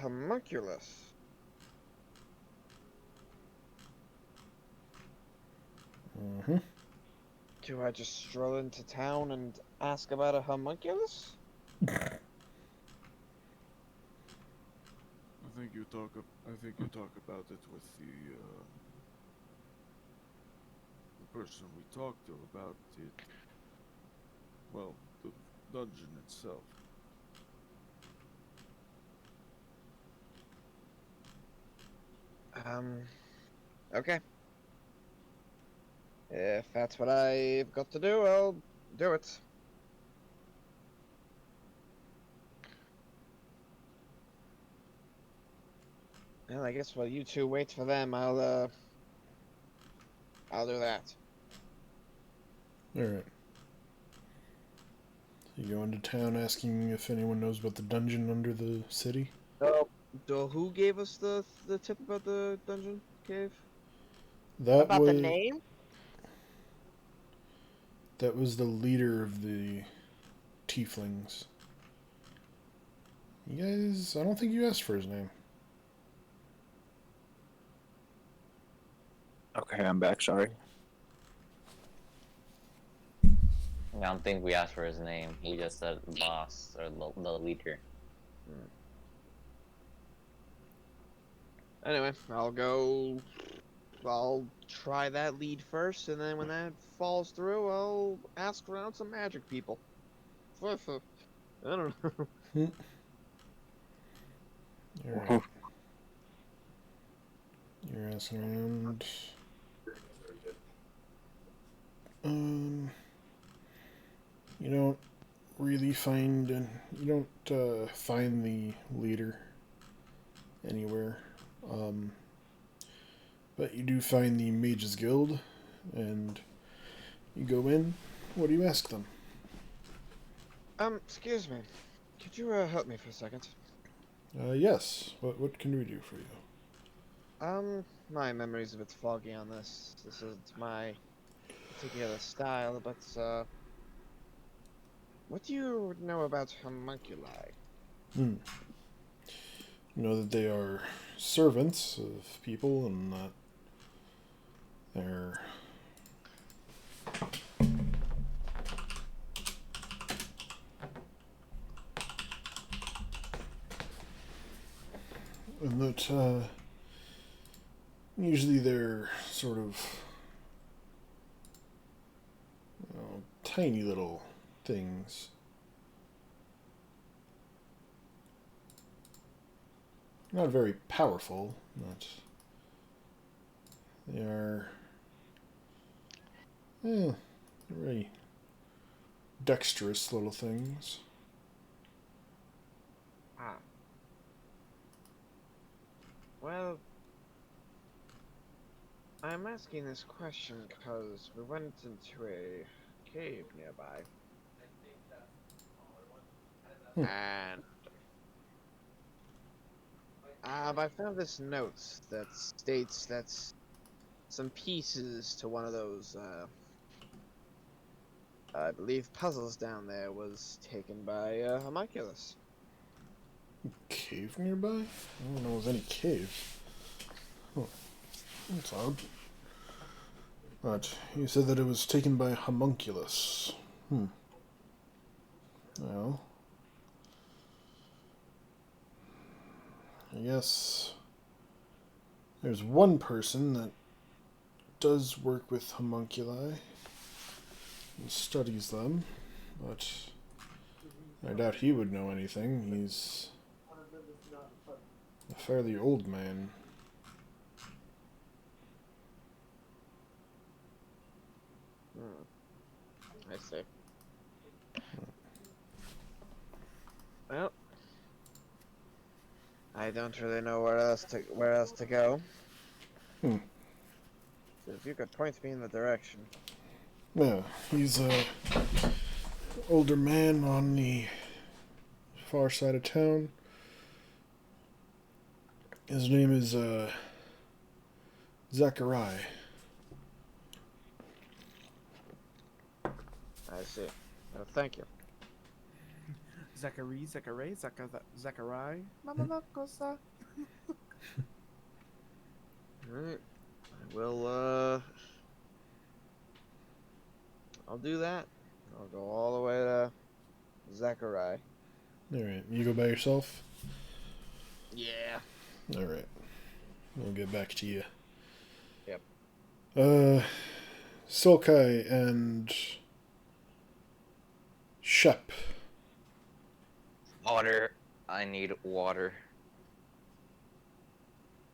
Homunculus. Mm-hmm. Do I just stroll into town and ask about a homunculus? I think you talk about it with the person we talked to about it. Well, the dungeon itself. Okay. If that's what I've got to do, I'll do it. Well, I guess while you two wait for them, I'll do that. Alright. So you go into town asking if anyone knows about the dungeon under the city? So who gave us the tip about the dungeon cave? That About was the name? that was the leader of the tieflings. You guys, I don't think you asked for his name. Okay, I'm back. Sorry. I don't think we asked for his name. He just said boss or the leader. Anyway, I'll try that lead first, and then when that falls through, I'll ask around some magic people. I don't know. Alright. You're asking around. You don't really find you don't find the leader anywhere. But you do find the Mages Guild, and you go in. What do you ask them? Excuse me. Could you help me for a second? Yes. What can we do for you? My memory's a bit foggy on this. This isn't my particular style, but what do you know about homunculi? You know that they are servants of people, and that they're usually they're sort of tiny little things. Not very powerful, but they are very dexterous little things. Ah. Well, I'm asking this question because we went into a cave nearby. And I found this note that states that some pieces to one of those, I believe, puzzles down there was taken by Homunculus. Cave nearby? I don't know if there's any caves. Huh. That's odd. But you said that it was taken by Homunculus. Well, I guess there's one person that does work with homunculi and studies them, but I doubt he would know anything. He's a fairly old man. I see. Well, I don't really know where else to go. So if you could point me in the direction. Yeah, he's a older man on the far side of town. His name is Zachariah. I see. Thank you. Zachary, Zachary, Mama Cosa. Alright. Well, I'll do that. I'll go all the way to Zachariah. Alright, you go by yourself? Yeah. Alright. We'll get back to you. Yep. Sulkai and Shep. Water. I need water.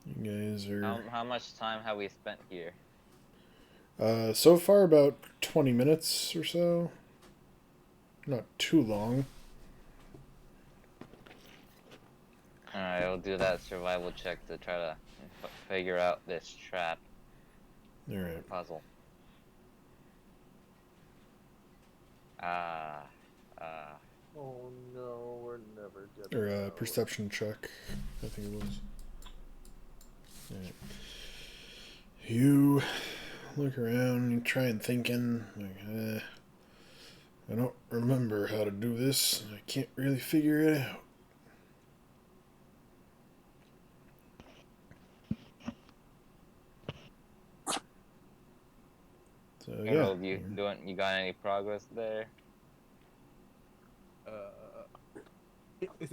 You guys are... How much time have we spent here? So far about 20 minutes or so. Not too long. Alright, I'll do that survival check to try to figure out this trap Alright. puzzle. Oh no, we're never getting. Or perception check, I think it was. Alright. You look around, you try and thinking, like, I don't remember how to do this. I can't really figure it out. So Harold, yeah. you got any progress there?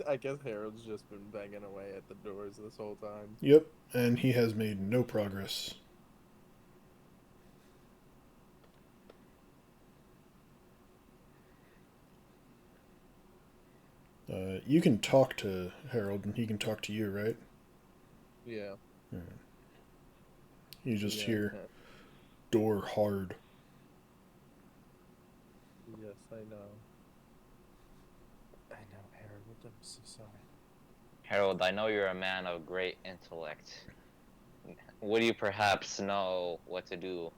I guess Harold's just been banging away at the doors this whole time. Yep, and he has made no progress. You can talk to Harold, and he can talk to you, right? Yeah. Right. You just Yeah, hear yeah. door hard. Yes, I know. I know, Harold. I'm so sorry. Harold, I know you're a man of great intellect. Would you perhaps know what to do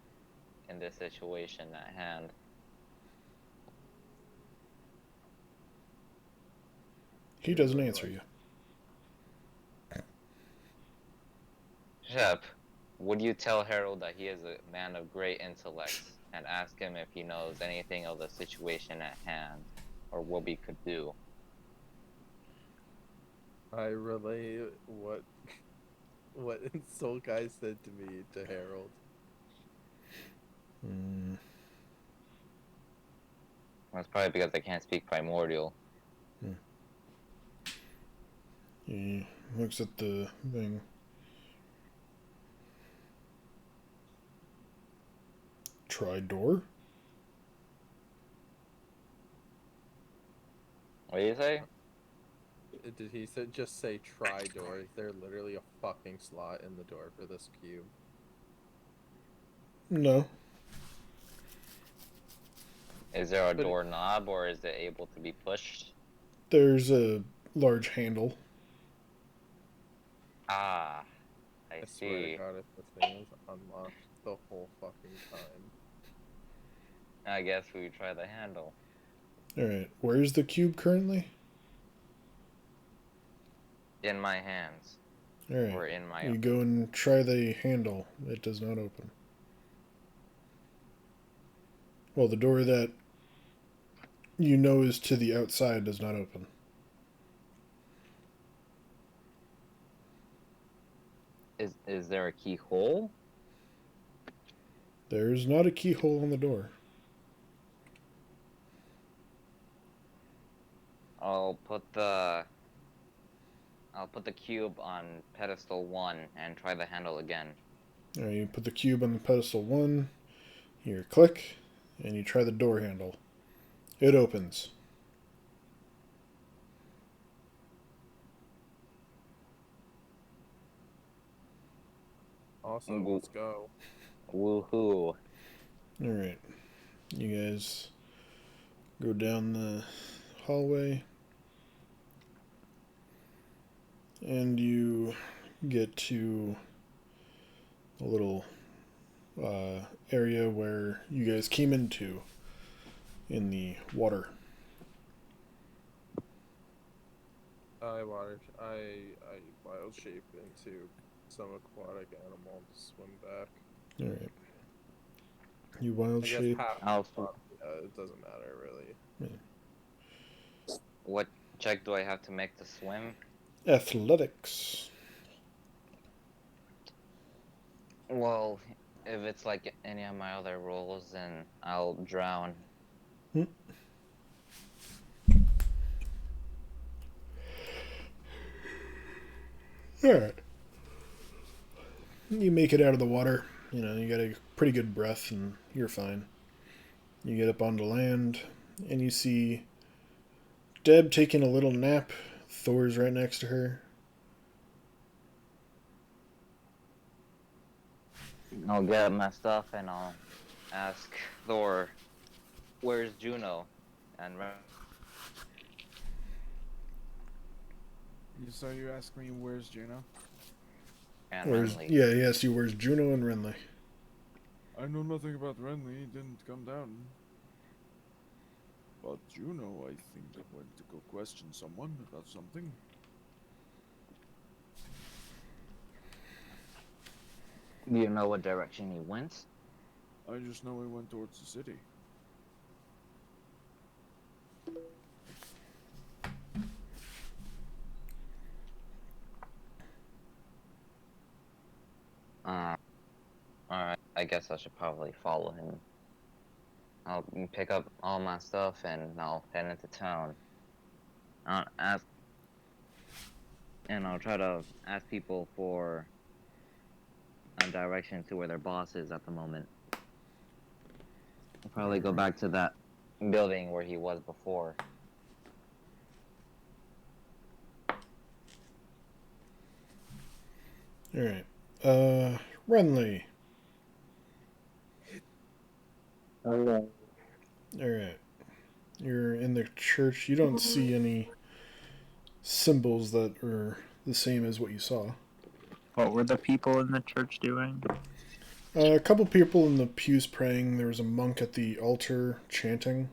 in this situation at hand? He doesn't answer you. Shep, would you tell Harold that he is a man of great intellect and ask him if he knows anything of the situation at hand or what we could do? I relay what Soul Guy said to me to Harold. That's probably because I can't speak primordial. He looks at the thing. Try door? What do you say? Did he just say try door? Is there literally a fucking slot in the door for this cube? No. Is there a doorknob or is it able to be pushed? There's a large handle. Ah, I I swear to see. God, if this thing is unlocked. the whole fucking time. I guess we try the handle. Alright, where's the cube currently? In my hands. Or Alright, in my... you go and try the handle. It does not open. Well, the door that you know is to the outside does not open. Is there a keyhole? There's not a keyhole on the door. I'll put the cube on pedestal 1 and try the handle again. Alright, you put the cube on the pedestal 1. Here, click, and you try the door handle. It opens. Awesome, let's go. Woohoo. Alright. You guys go down the hallway. And you get to a little area where you guys came into in the water. I wild shape into some aquatic animal to swim back. Alright. You wild I guess shape. half it doesn't matter really. Yeah. What check do I have to make to swim? Athletics. Well, if it's like any of my other rolls, then I'll drown. Alright. You make it out of the water. You know, you got a pretty good breath and you're fine. You get up onto land and you see Deb taking a little nap. Thor's right next to her. I'll get my stuff and I'll ask Thor, where's Juno? And So you ask me, where's Juno? Renly. Yeah, he asked you where's Juno and Renly. I know nothing about Renly, he didn't come down. But Juno, I think I went to go question someone about something. Do you know what direction he went? I just know he went towards the city. Alright, I guess I should probably follow him. I'll pick up all my stuff and I'll head into town. I'll try to ask people for a direction to where their boss is at the moment. I'll probably go back to that building where he was before. Alright. Renly. Hello. Alright. You're in the church. You don't see any symbols that are the same as what you saw. What were the people in the church doing? A couple people in the pews praying. There was a monk at the altar chanting.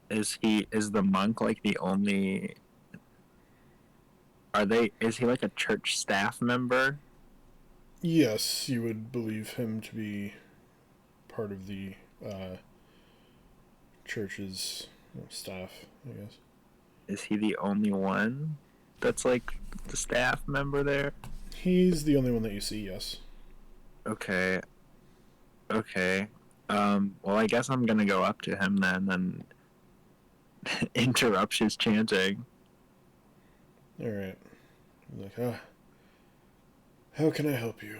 Is the monk like the only... is he like a church staff member? Yes, you would believe him to be part of the church's staff, I guess. Is he the only one that's like the staff member there? He's the only one that you see, yes. Okay. Well, I guess I'm gonna go up to him then and interrupt his chanting. Alright. Like, how can I help you?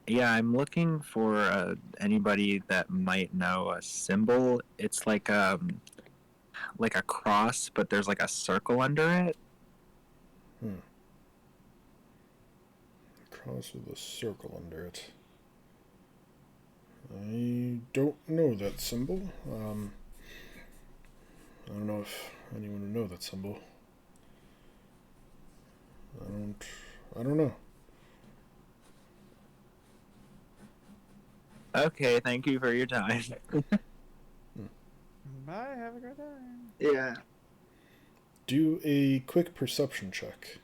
Yeah, I'm looking for anybody that might know a symbol. It's like a cross, but there's like a circle under it. Cross with a circle under it. I don't know that symbol. I don't know if anyone would know that symbol. I don't know. Okay, thank you for your time. Bye, have a good time. Yeah. Do a quick perception check.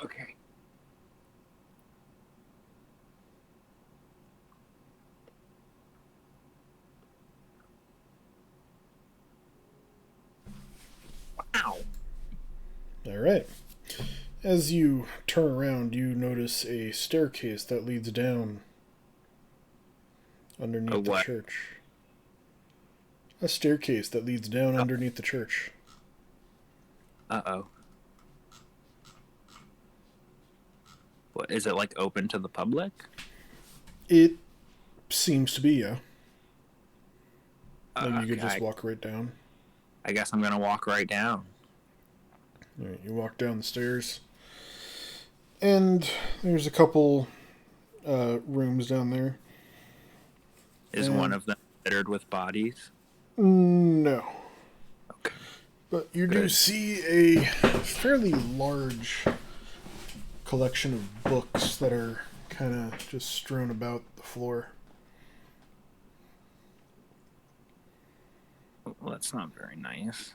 Okay. Wow. All right. As you turn around, you notice a staircase that leads down underneath the what? church. A staircase that leads down underneath the church. Uh-oh. What, is it like open to the public? It seems to be, yeah. Like you Okay, could just walk right down. I guess I'm gonna walk right down. All right, you walk down the stairs, and there's a couple rooms down there. Is one of them littered with bodies? No. Okay. But you do Good. see a fairly large collection of books that are kind of just strewn about the floor. Well, that's not very nice.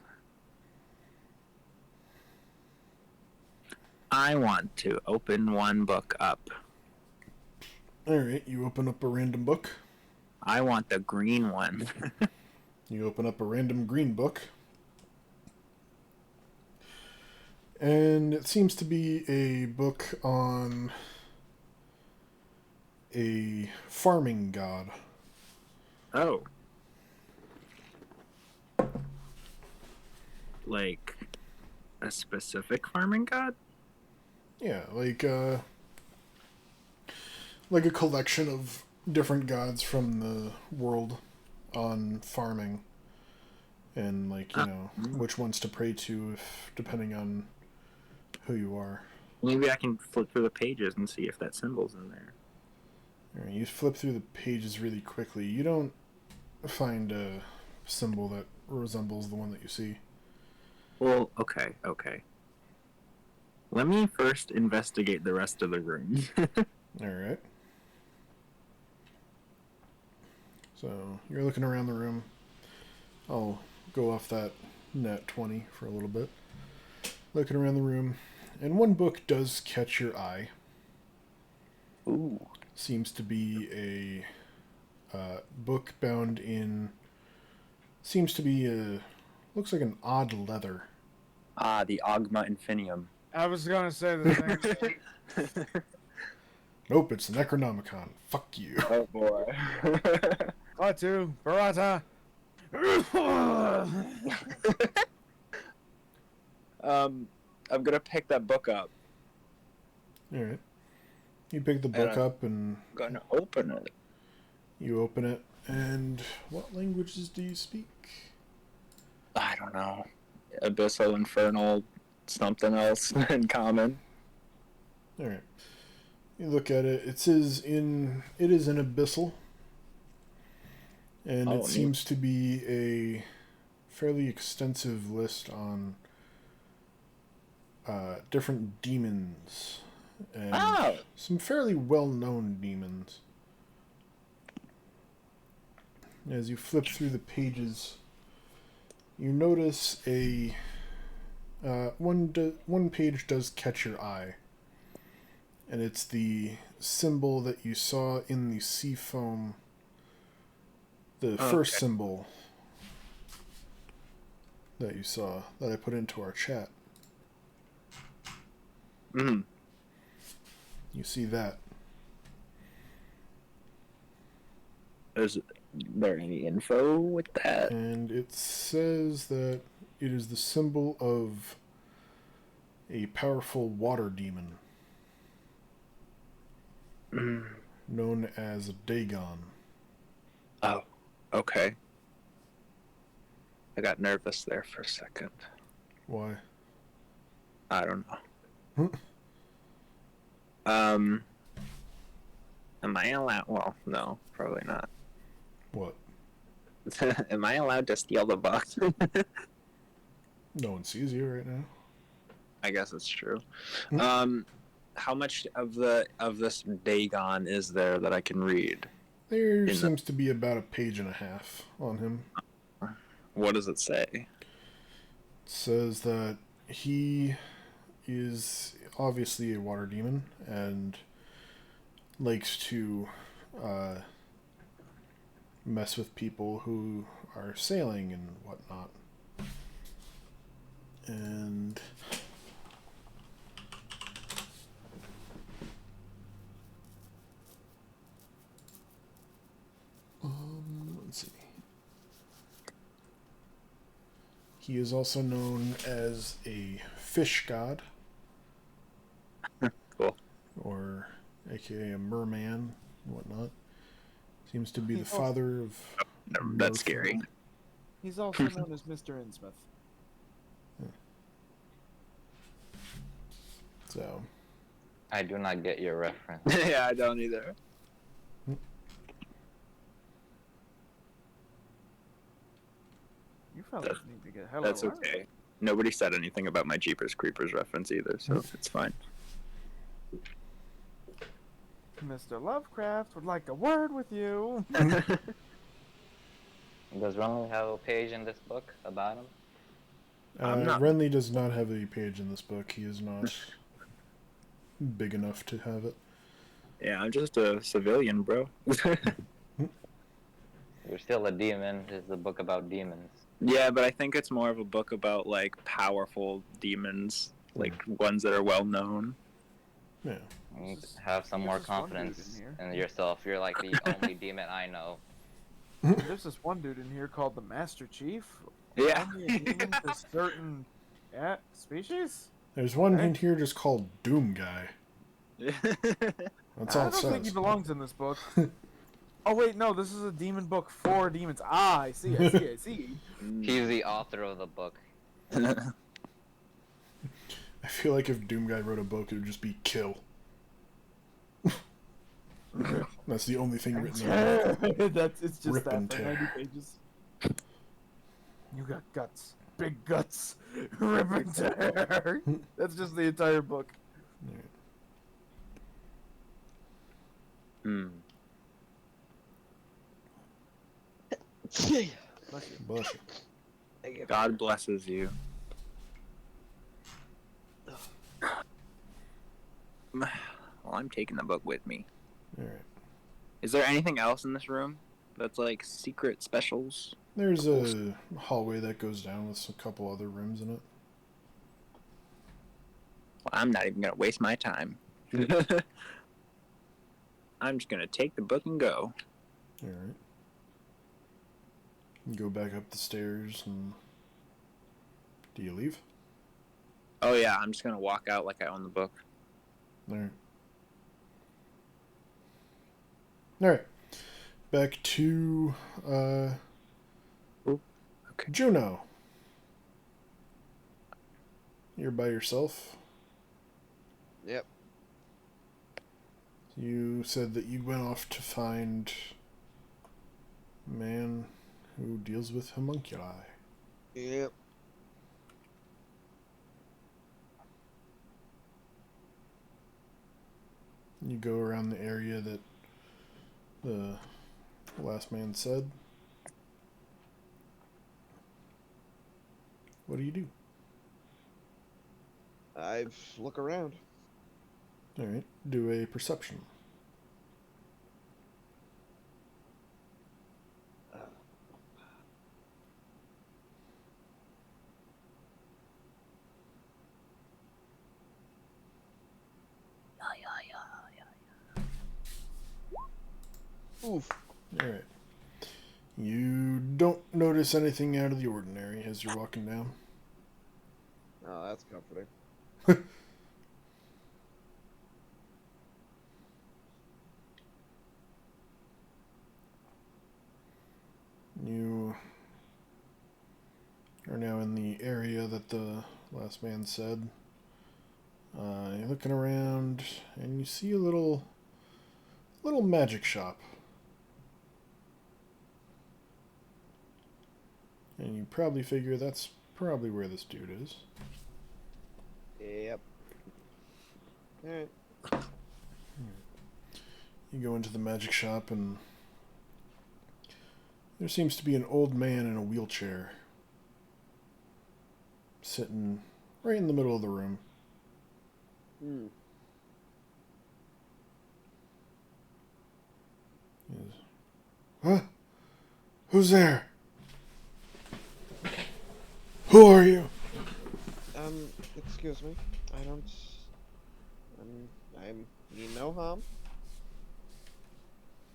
I want to open one book up. Alright, you open up a random book. I want the green one. You open up a random green book. And it seems to be a book on a farming god. Oh. Like a specific farming god? Yeah, like a collection of different gods from the world on farming. And which ones to pray to depending on who you are. Maybe I can flip through the pages and see if that symbol's in there. Alright, you flip through the pages really quickly. You don't find a symbol that resembles the one that you see. Well, okay. Let me first investigate the rest of the room. Alright. So, you're looking around the room. I'll go off that nat 20 for a little bit. Looking around the room. And one book does catch your eye. Ooh. Seems to be a book bound in... Seems to be looks like an odd leather. Ah, the Ogma Infinium. I was gonna say the same thing. Nope, it's the Necronomicon. Fuck you. Oh boy. Klaatu, Barata. I'm gonna pick that book up. Alright. You pick the book up and... I'm gonna open it. You open it, and what languages do you speak? I don't know. Abyssal, Infernal, something else in common. Alright. You look at it, it is in Abyssal. And it seems to be a fairly extensive list on different demons. And some fairly well-known demons. As you flip through the pages, you notice one page does catch your eye. And it's the symbol that you saw in the sea foam. The first symbol that you saw, that I put into our chat. Mm-hmm. You see that. Is there any info with that? And it says that it is the symbol of a powerful water demon. Known as Dagon. Oh, okay. I got nervous there for a second. Why? I don't know. Am I allowed? Well, no, probably not. What? Am I allowed to steal the book? No one sees you right now. I guess it's true. how much of this Dagon is there that I can read? There seems to be about a page and a half on him. What does it say? It says that he is obviously a water demon and likes to mess with people who are sailing and whatnot. And let's see. He is also known as a fish god. Cool. Or aka a merman and whatnot. Seems to be the father of... That's scary. He's also known as Mr. Innsmouth. So... I do not get your reference. Yeah, I don't either. You fellas need to get hello. That's okay. Nobody said anything about my Jeepers Creepers reference either, so it's fine. Mr. Lovecraft would like a word with you. Does Ronald have a page in this book about him? Renly does not have a page in this book. He is not big enough to have it. Yeah, I'm just a civilian, bro. You're still a demon. It's a book about demons. Yeah, but I think it's more of a book about, like, powerful demons, like, ones that are well known. Yeah. You need to have some more confidence in yourself. You're like the only demon I know. There's this one dude in here called the Master Chief. Yeah. Only a demon to certain species? There's one in here just called Doom Guy. That's all I it don't think he says. belongs in this book. Oh wait, no, this is a demon book for demons. Ah, I see, I see, I see. He's the author of the book. I feel like if Doom Guy wrote a book, it would just be kill. That's the only thing written in it. It's just Rip that and for tear. 90 pages. You got guts. Big guts. Rip and tear. That's just the entire book. Hmm. Bless you. God blesses you. Well, I'm taking the book with me. Alright. Is there anything else in this room that's like secret specials? There's a hallway that goes down with a couple other rooms in it. Well, I'm not even gonna waste my time. I'm just gonna take the book and go. Alright. You go back up the stairs and... Do you leave? Oh yeah, I'm just gonna walk out like I own the book. Alright. Alright. Back to, Okay. Juno. You're by yourself. Yep. You said that you went off to find a man who deals with homunculi. Yep. You go around the area that the last man said. What do you do? I look around. Alright, do a perception. Oof. Alright. You don't notice anything out of the ordinary as you're walking down. Oh, that's comforting. You are now in the area that the last man said. You're looking around and you see a little magic shop. And you probably figure that's probably where this dude is. Yep. Alright. You go into the magic shop, and there seems to be an old man in a wheelchair sitting right in the middle of the room. Hmm. Yes. Huh? Who's there? Who are you? Excuse me. I don't. I mean no harm.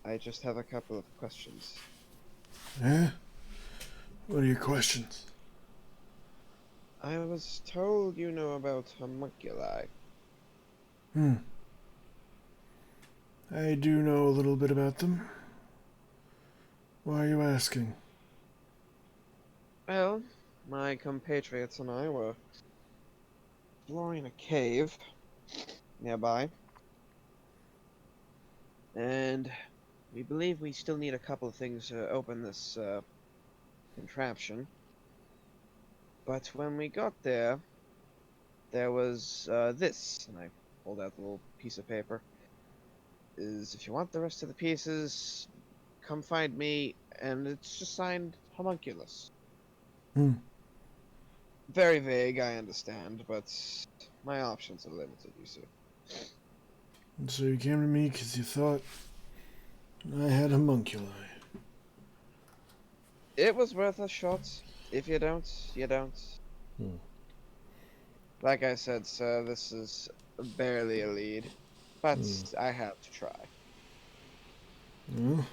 I just have a couple of questions. Eh? What are your questions? I was told you know about homunculi. I do know a little bit about them. Why are you asking? Well, my compatriots and I were exploring a cave nearby, and we believe we still need a couple of things to open this contraption. But when we got there, there was this, and I pulled out the little piece of paper. Is if you want the rest of the pieces, come find me, and it's just signed homunculus. Very vague, I understand, but my options are limited, you see. And so you came to me because you thought I had homunculi. It was worth a shot. If you don't, you don't. Like I said, sir, this is barely a lead, but I have to try. Well,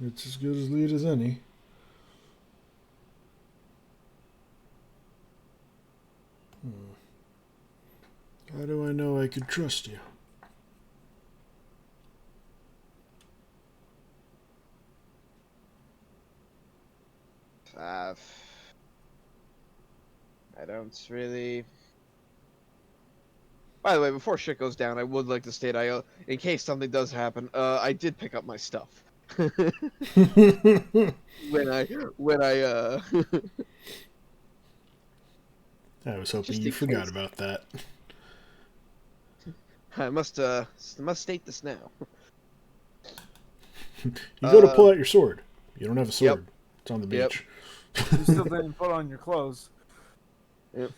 it's as good as lead as any. How do I know I could trust you? I don't really. By the way, before shit goes down, I would like to state, in case something does happen, I did pick up my stuff. when I I was hoping Just you in forgot case. about that. I must state this now. You go to pull out your sword. You don't have a sword. Yep. It's on the Yep. beach. You still didn't put on your clothes. Yep.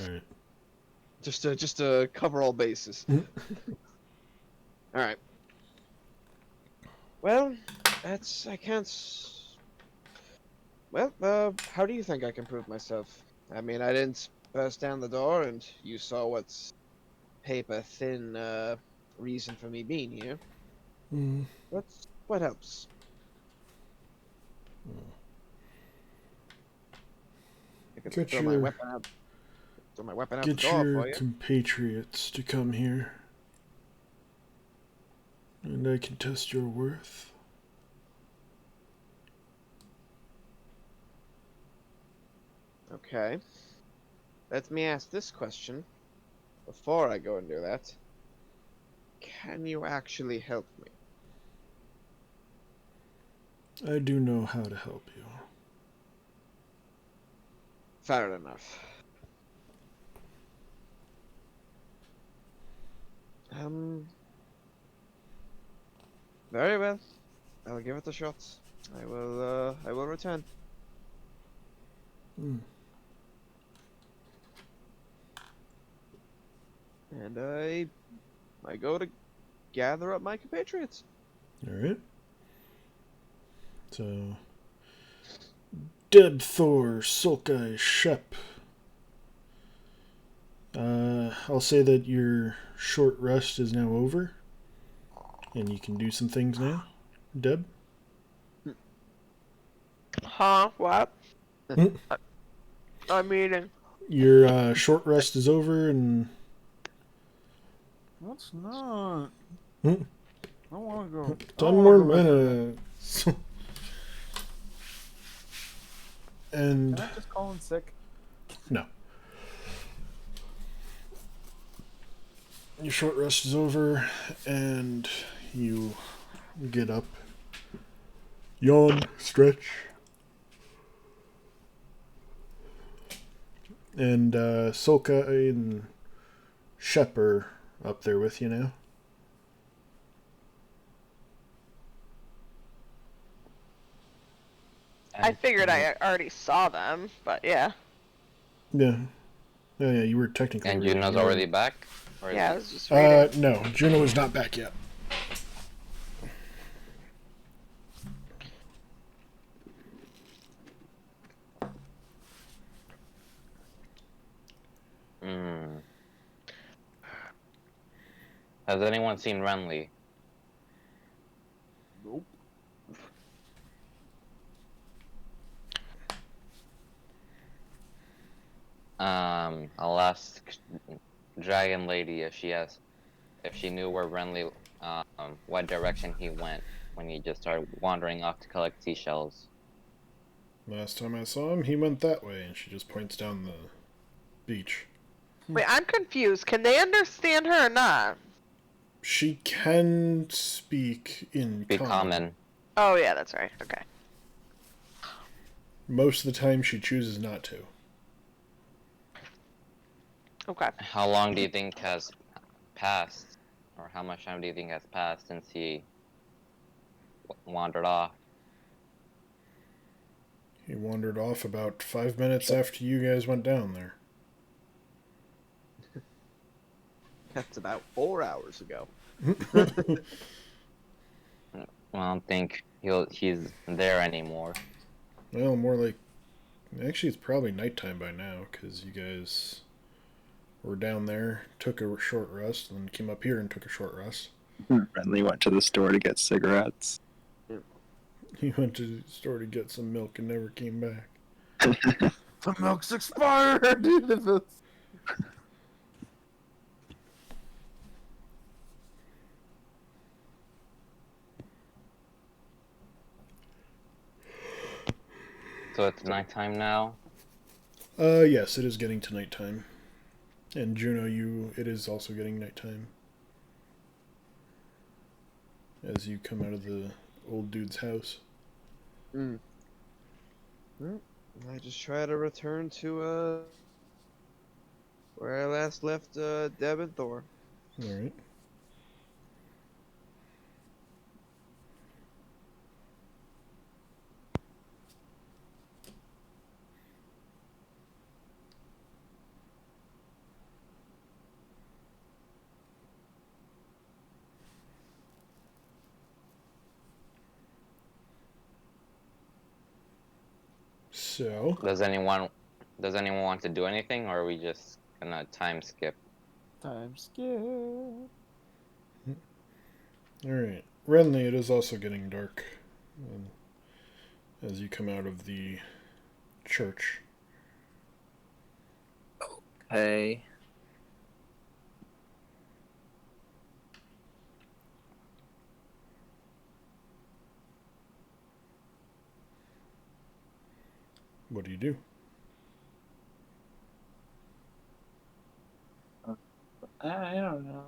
Alright. Just to cover all bases. All right. Well, I can't. Well, how do you think I can prove myself? I mean, I didn't burst down the door, and you saw what's paper thin reason for me being here. What helps? I could Get throw my your- weapon out. Throw my weapon out the Get door your for you. compatriots to come here, and I can test your worth. Okay. Let me ask this question before I go and do that. Can you actually help me? I do know how to help you. Fair enough. Very well. I'll give it a shot. I will return. And I go to gather up my compatriots. Alright. So, Deb, Thor, Sulkai, Shep. I'll say that your short rest is now over, and you can do some things now. Deb? Huh? What? I'm eating. Your short rest is over, and What's not? Hmm? I want to go. 10 more minutes. And Can I just call in sick? no. Your short rest is over, and you get up, yawn, stretch, and Solka and Shep are up there with you now? I figured I already saw them, but yeah. Yeah. Oh, yeah, you were technically And reading. Juno's already back? Or is Yeah, I he- was just reading. No, Juno is not back yet. Hmm. Has anyone seen Renly? Nope. I'll ask Dragon Lady if she knew where Renly, what direction he went when he just started wandering off to collect seashells. Last time I saw him, he went that way, and she just points down the beach. Wait, I'm confused. Can they understand her or not? She can speak in Be common. Oh, yeah, that's right. Okay. Most of the time, she chooses not to. Okay. How long do you think has passed, or how much time do you think has passed since he wandered off? He wandered off about 5 minutes after you guys went down there. That's about 4 hours ago. Well, I don't think he's there anymore. Well, more like... Actually, it's probably nighttime by now, because you guys were down there, took a short rest, and then came up here and took a short rest. Renly went to the store to get cigarettes. He went to the store to get some milk and never came back. The milk's expired! So it's nighttime now? Yes, it is getting to nighttime. And Juno, it is also getting nighttime. As you come out of the old dude's house. Well, I just try to return to where I last left Deb and Thor. Alright. So, Does anyone want to do anything, or are we just gonna time skip? Time skip. alright. Renly, it is also getting dark. As you come out of the church. Hey. What do you do? I don't know.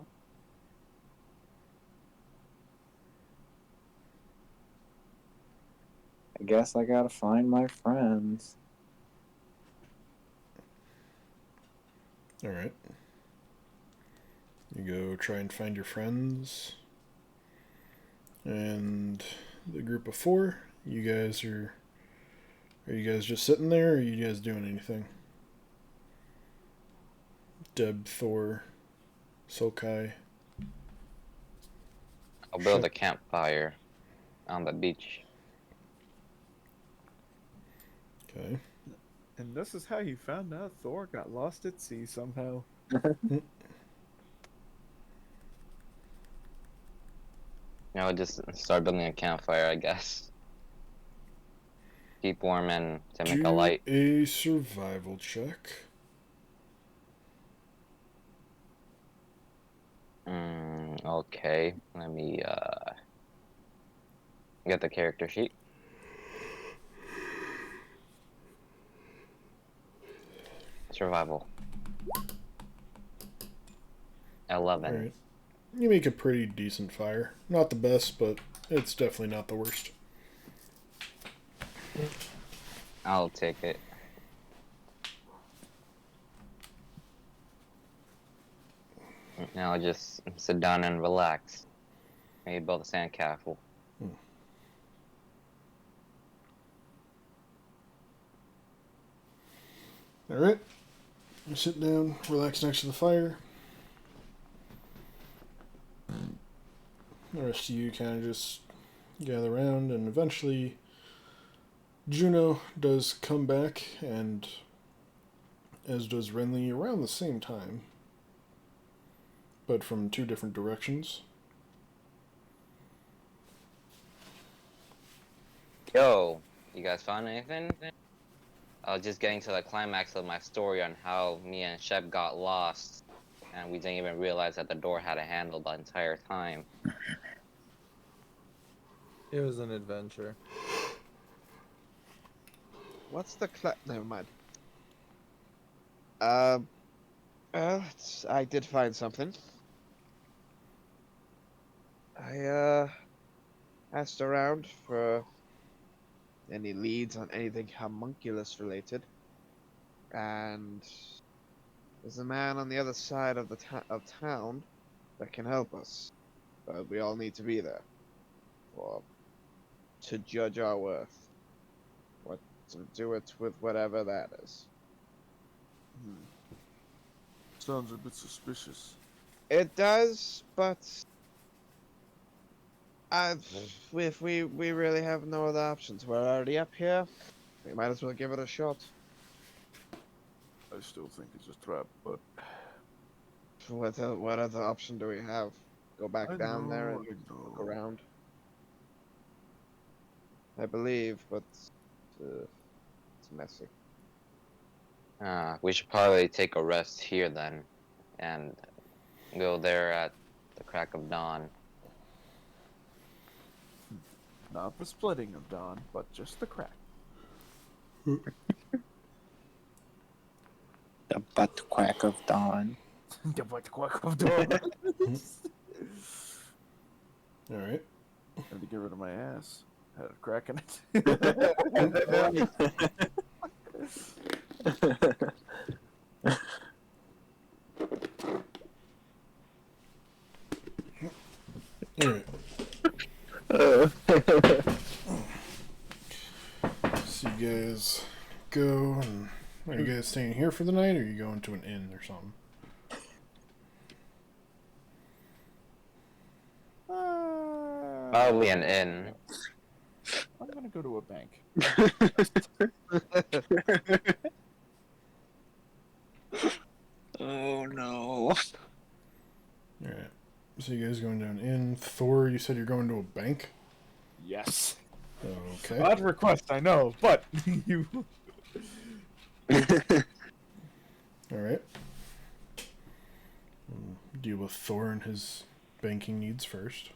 I guess I gotta find my friends. Alright. You go try and find your friends. And the group of 4, you guys are you guys just sitting there, or are you guys doing anything? Deb, Thor, Sulkai. I'll build a campfire on the beach. Okay. And this is how you found out Thor got lost at sea somehow. Just start building a campfire, I guess. Keep warm and to make a light. Do a survival check. Okay. Let me get the character sheet. Survival. 11. Alright. You make a pretty decent fire. Not the best, but it's definitely not the worst. I'll take it. Now just sit down and relax. Maybe build a sandcastle. Alright. You sit down, relax next to the fire. The rest of you kind of just gather around, and eventually Juno does come back, and as does Renly around the same time, but from two different directions. Yo, you guys found anything? I was just getting to the climax of my story on how me and Shep got lost, and we didn't even realize that the door had a handle the entire time. It was an adventure. What's the never mind. I did find something. I asked around for any leads on anything homunculus related, and there's a man on the other side of the town that can help us, but we all need to be there to judge our worth. What to do it with whatever that is. Sounds a bit suspicious. It does, but if we really have no other options, we're already up here. We might as well give it a shot. I still think it's a trap, but What other option do we have? Go back I down there know, and I know. look around. I believe, but it's messy. We should probably take a rest here then, and go there at the crack of dawn. Not the splitting of dawn, but just the crack. The butt quack of dawn. The butt quack of dawn. Alright. Had to get rid of my ass. Had a crack in it. Alright. So you guys go, and are you guys staying here for the night, or are you going to an inn or something? Probably an inn. I'm gonna go to a bank. Oh no. Alright. So you guys going to an inn. Thor, you said you're going to a bank? Yes. Okay. Odd request, I know, but you. Alright. Deal with Thor and his banking needs first.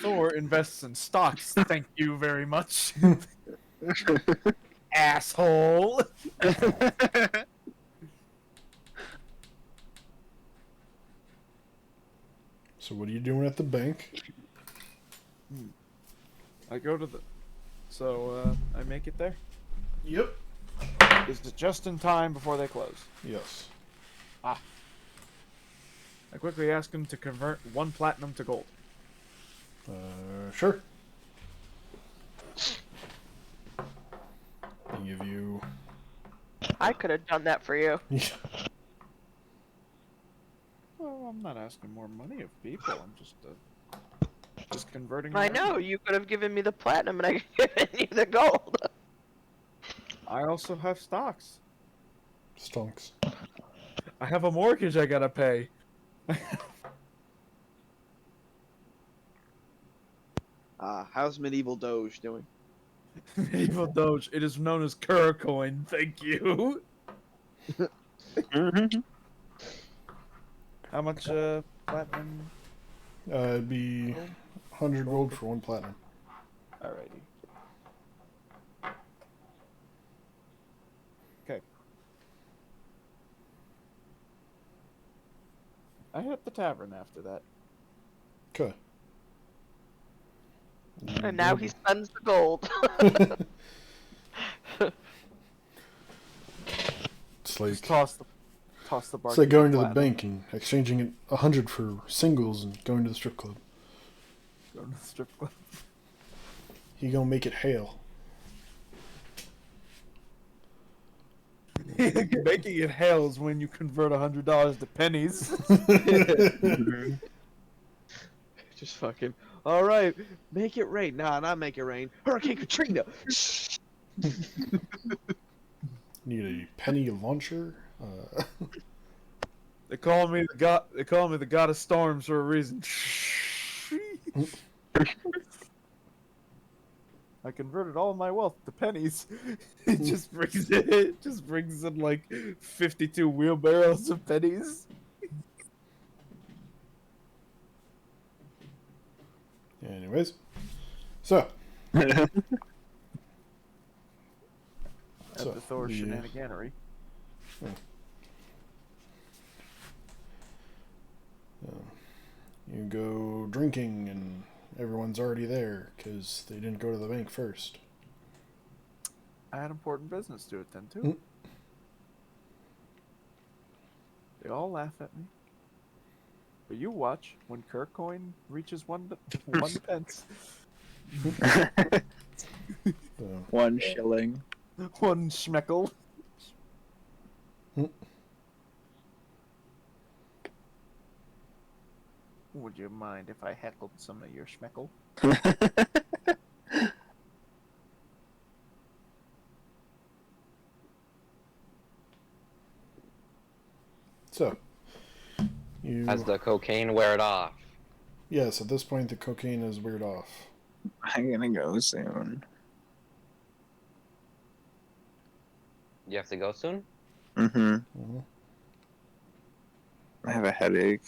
Thor invests in stocks. Thank you very much. Asshole. So what are you doing at the bank? I go to the. So, I make it there? Yep. Is it just in time before they close? Yes. I quickly ask him to convert 1 platinum to gold. Sure. I'll give you... I could have done that for you. Well, I'm not asking more money of people. I'm just converting. I them. know, you could have given me the platinum and I could have given you the gold. I also have stocks. Stonks. I have a mortgage I gotta pay. How's Medieval Doge doing? Medieval Doge. It is known as Kuracoin. Thank you. How much platinum? It'd be 100 gold for 1 platinum. Alrighty. Okay. I hit the tavern after that. Okay. And now he spends the gold. It's like... Just toss toss the bar. It's like going to the bank and exchanging 100 for singles and going to the strip club. Going to the strip club. He gonna make it hail. Making it hail is when you convert $100 to pennies. Just fucking. All right, make it rain. Nah, not make it rain. Hurricane Katrina. Need a penny launcher. They call me the god. They call me the god of storms for a reason. I converted all of my wealth to pennies. It just brings in like 52 wheelbarrows of pennies. Anyways, so At So, the Thor the, shenaniganery. you go drinking and everyone's already there because they didn't go to the bank first. I had important business to attend to. They all laugh at me. But you watch when Kirk coin reaches one pence. So, 1 shilling. 1 schmeckel. Would you mind if I heckled some of your schmeckel? so you As the cocaine wear it off. yes, at this point the cocaine is weared off. I'm gonna go soon. You have to go soon? Mm-hmm. Mm-hmm. I have a headache.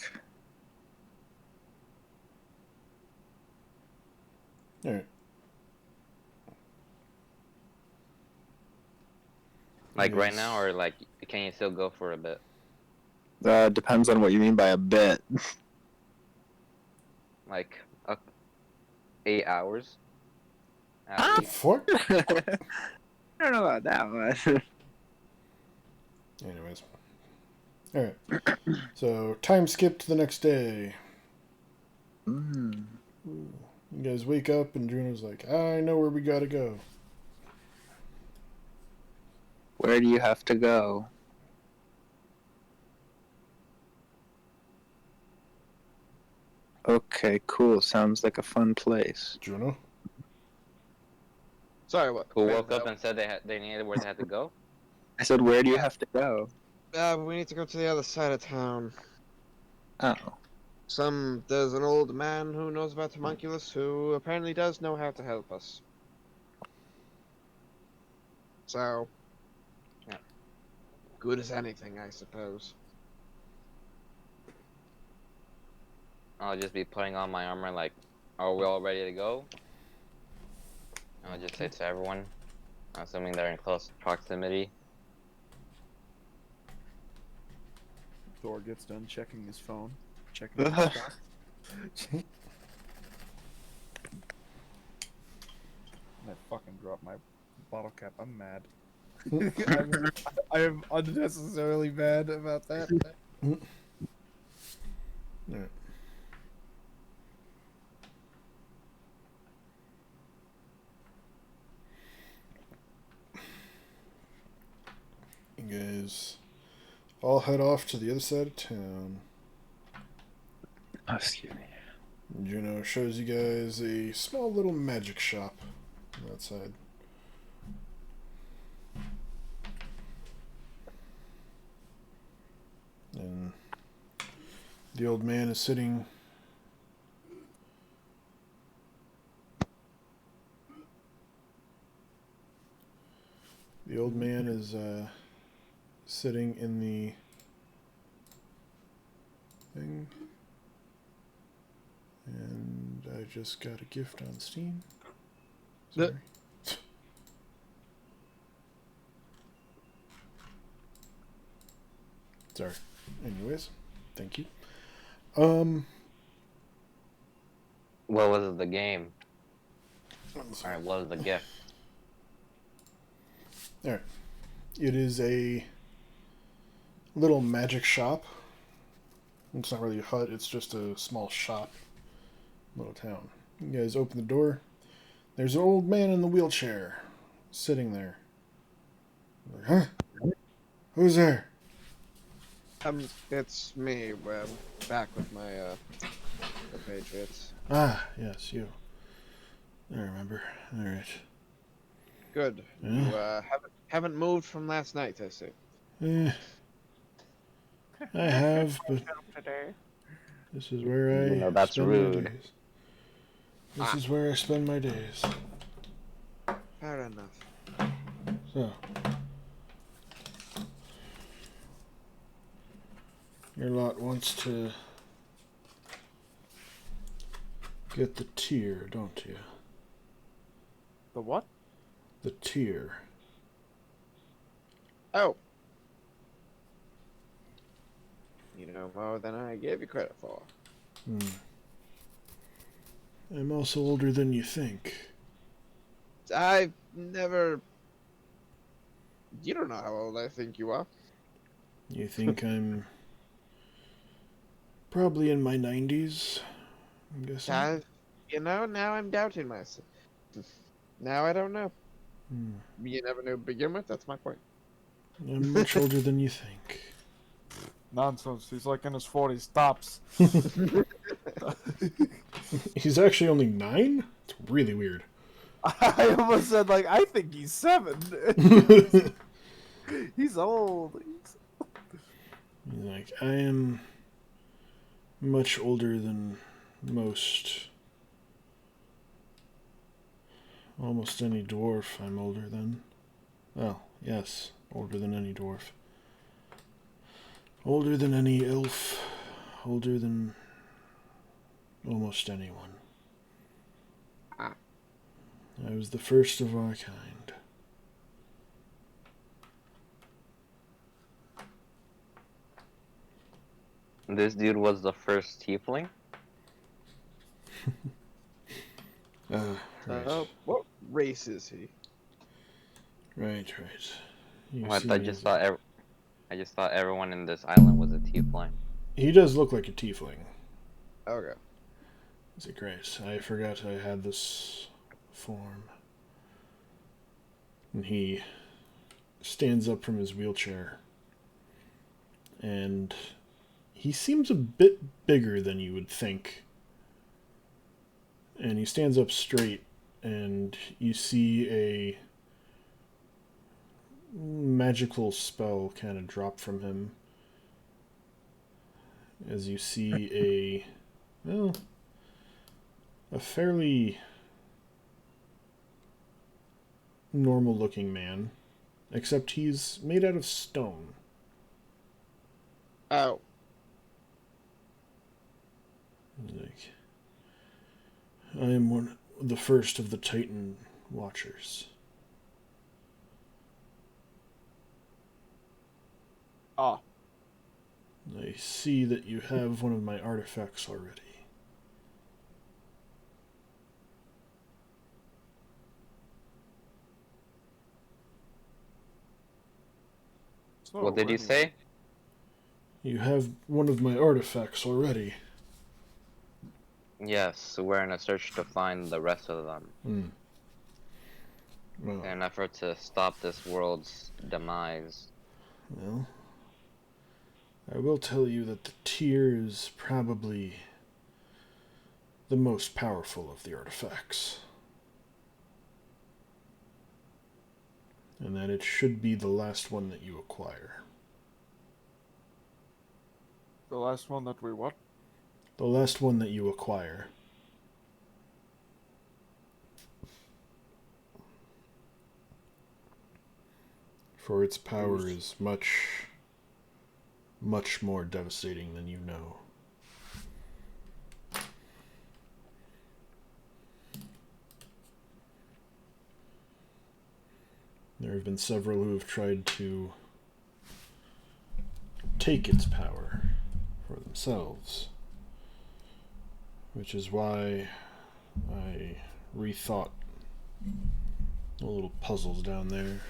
All right. Like right Yes. now, or like can you still go for a bit? Depends on what you mean by a bit. Like 8 hours? The fuck? I don't know about that one. Anyways. Alright. So, time skip to the next day. Mm. Ooh. You guys wake up and Juno's like, I know where we gotta go. Where do you have to go? Okay, cool. Sounds like a fun place. Juno? Sorry, what? Who woke up and said they needed where they had to go? I said, where do you have to go? We need to go to the other side of town. Oh. There's an old man who knows about homunculus who apparently does know how to help us. So, Yeah. good as anything, I suppose. I'll just be putting on my armor like, are we all ready to go? I'll just say to everyone, assuming they're in close proximity. Thor gets done checking his phone. Checking his stock. I fucking dropped my bottle cap. I'm mad. I am unnecessarily mad about that. Alright. You guys all head off to the other side of town. Oh, excuse me. Juno shows you guys a small little magic shop on that side. And the old man is sitting sitting in the thing. And I just got a gift on Steam. Sorry. Sorry. Anyways, thank you. What was the game? Alright, what was the gift? Alright. It is a little magic shop. It's not really a hut, it's just a small shop. Little town. You guys open the door. There's an old man in the wheelchair sitting there. Like, huh? Who's there? It's me. Back with my compatriots. Ah, yes, you. I remember. All right. Good. Yeah. You haven't moved from last night, I see. I have, but Today. this is where I You know, that's spend rude. my days. This is where I spend my days. Fair enough. So, your lot wants to get the tier, don't you? The what? The tier. Oh. You know more than I gave you credit for. I'm also older than you think. I've never... You don't know how old I think you are. You think I'm probably in my 90s, I'm guessing? Now I'm doubting myself. Now I don't know. Hmm. You never knew to begin with, that's my point. I'm much older than you think. Nonsense. He's like in his 40s tops. He's actually only 9? It's really weird. I almost said, like, I think he's 7. He's old. He's like, I am much older than most. Almost any dwarf I'm older than. Well, yes, older than any dwarf. Older than any elf. Older than almost anyone. Ah. I was the first of our kind. This dude was the first tiefling? Right. What race is he? Right. You What? see I me just as thought I just thought everyone in this island was a tiefling. He does look like a tiefling. Okay. Is it great? I forgot I had this form. And he stands up from his wheelchair. And he seems a bit bigger than you would think. And he stands up straight, and you see a magical spell kind of drop from him. As you see a fairly normal looking man, except he's made out of stone. Oh. Like, I am the first of the Titan Watchers. Ah. I see that you have one of my artifacts already. So What did you say? You have one of my artifacts already. Yes, we're in a search to find the rest of them. Well, In an effort to stop this world's demise. well, I will tell you that the tier is probably the most powerful of the artifacts. And that it should be the last one that you acquire. The last one that we what? The last one that you acquire. For its power is much more devastating than you know. There have been several who have tried to take its power for themselves, which is why I rethought the little puzzles down there.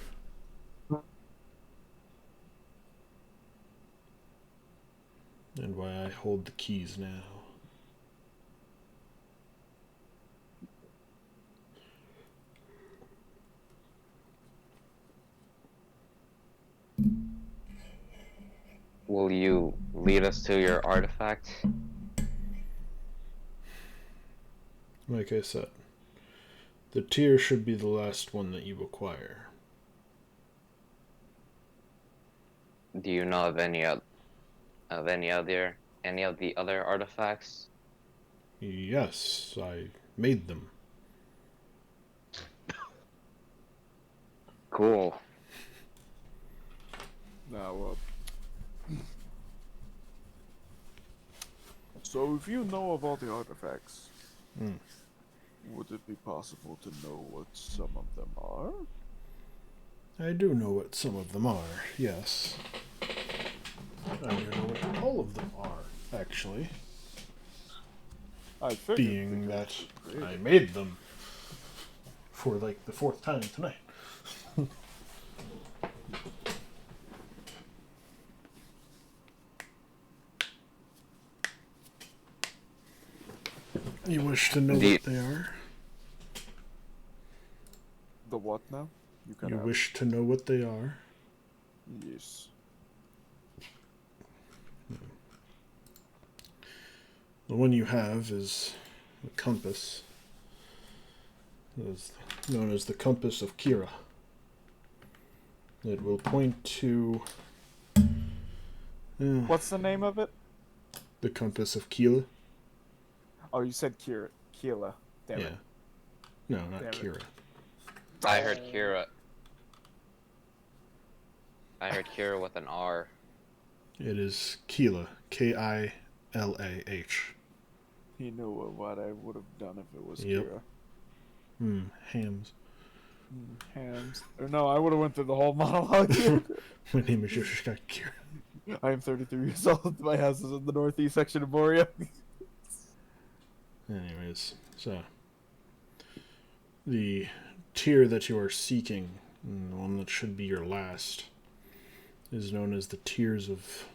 hold the keys now. Will you lead us to your artifact? Like I said, the tier should be the last one that you acquire. Do you know of any of any of the other artifacts? Yes, I made them. Cool. Now, so if you know of all the artifacts, would it be possible to know what some of them are? I do know what some of them are, yes. I do know what all of them are, actually. I figured Being that because you created I made them for like the 4th time tonight. You wish to know what they are? the what now? You You wish to know what they are? Yes. The one you have is the compass. It is known as the Compass of Kira. It will point to... What's the name of it? The Compass of Kila. Oh, you said Keela. Damn Yeah. it. No, not Damn it. Kira. I heard Kira. I heard Kira with an R. It is Kila. Kilah. He knew what I would have done if it was Yep. Kira. Hams. Hams. Or no, I would have went through the whole monologue here. My name is Yoshika Kira. I am 33 years old. My house is in the northeast section of Borea. Anyways, so the tier that you are seeking, and the one that should be your last, is known as the Tears of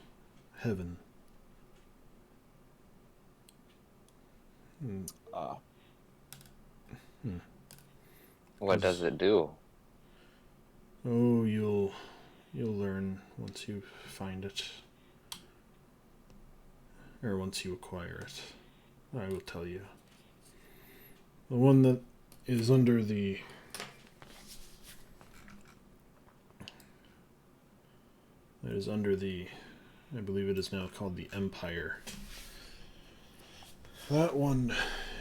Heaven. What does it do? Oh, you'll learn once you find it, or once you acquire it. I will tell you. The one that is under the I believe it is now called the Empire. That one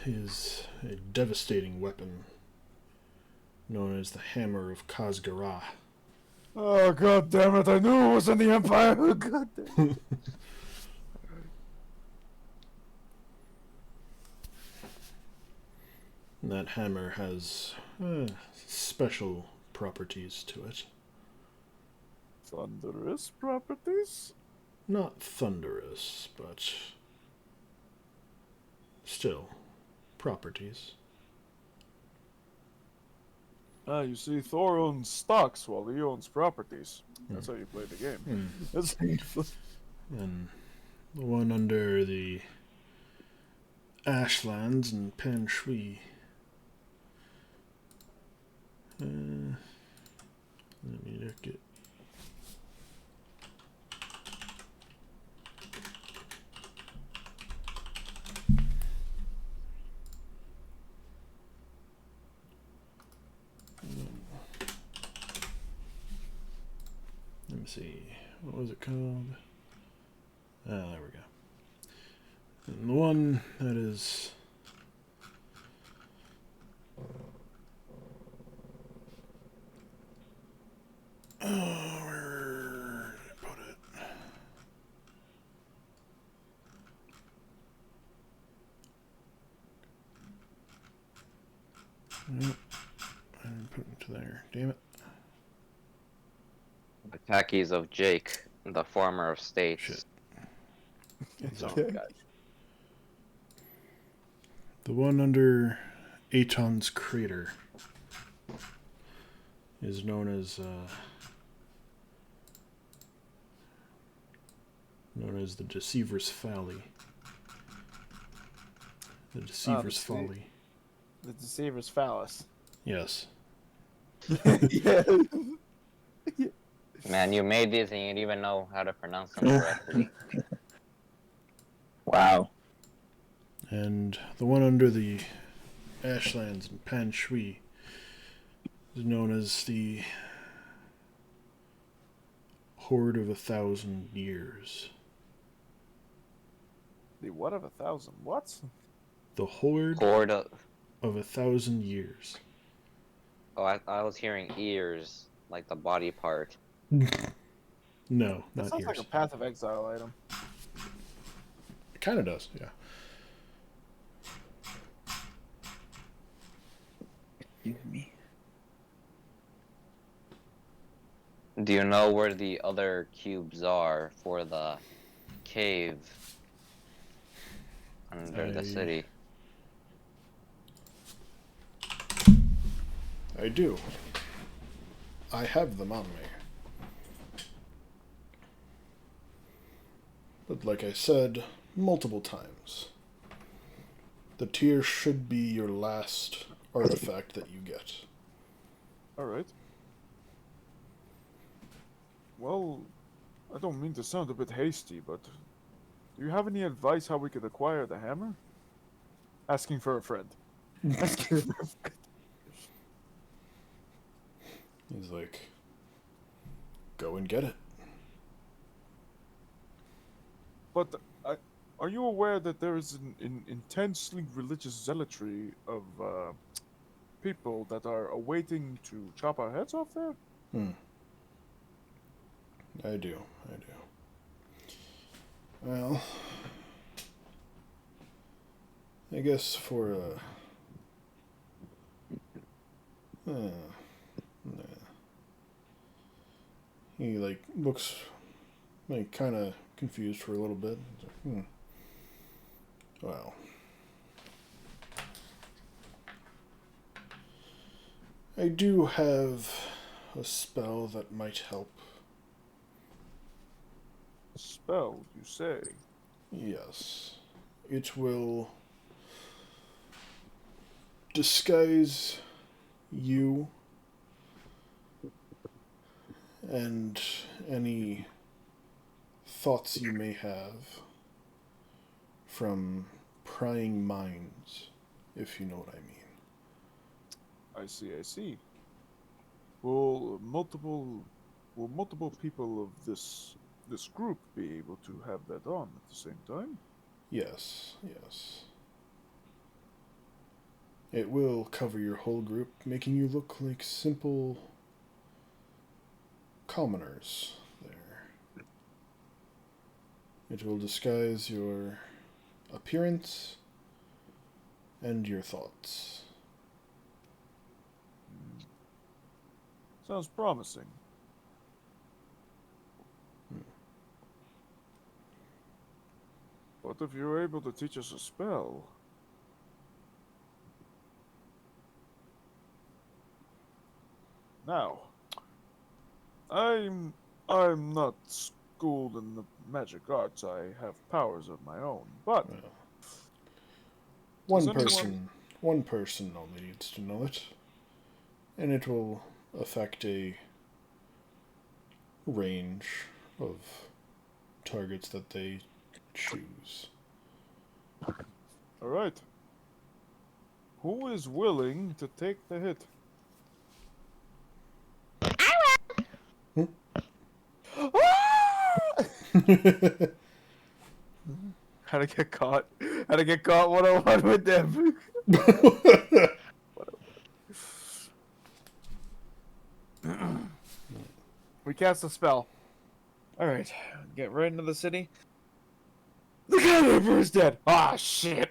is a devastating weapon known as the Hammer of Khazrah. Oh, god damn it. I knew it was in the Empire. God damn it. That hammer has special properties to it. Thunderous properties? Not thunderous, but still properties. Ah, you see, Thor owns stocks while he owns properties. That's how you play the game. That's how you play. And the one under the Ashlands and Pen Shui. Let me look at. Let me see. What was it called? Ah, there we go. And the one that is. Oh, where did I put it? Nope. I didn't put it to there. Damn it. The khakis of Jake, the former of states. Shit. Okay. The one under Aton's crater is known as known as the Deceiver's Folly. The Deceiver's Folly. The Deceiver's Phallus. Yes. Yeah. Man, you made these and you didn't even know how to pronounce them correctly. Wow. And the one under the Ashlands and Pan Shui is known as the Horde of 1,000 Years. The what of 1,000? What? The Horde Horde of... of 1,000 Years. Oh, I was hearing ears, like the body part. No, That not sounds ears. like a Path of Exile item. It kind of does, yeah. Excuse me. Do you know where the other cubes are for the cave under the city? I do. I have them on me. But like I said multiple times, the tear should be your last artifact that you get. Alright. Well, I don't mean to sound a bit hasty, but do you have any advice how we could acquire the hammer? Asking for a friend. Asking for a friend. He's like, go and get it. But are you aware that there is an intensely religious zealotry of people that are awaiting to chop our heads off there? I do. Well, I guess for he like looks like kind of confused for a little bit. He's like, Well, I do have a spell that might help. Spell, you say? Yes. It will disguise you and any thoughts you may have from prying minds, if you know what I mean. I see. Will multiple people of this group be able to have that on at the same time? Yes. It will cover your whole group, making you look like simple commoners there. It will disguise your appearance and your thoughts. Sounds promising. But if you're able to teach us a spell... Now, I'm not schooled in the magic arts. I have powers of my own, but One person only needs to know it, and it will affect a range of targets that they choose. all right. Who is willing to take the hit? How to get caught? How to get caught 101 with them? We cast a spell. Alright, get right into the city. The God Emperor's dead! Ah, shit!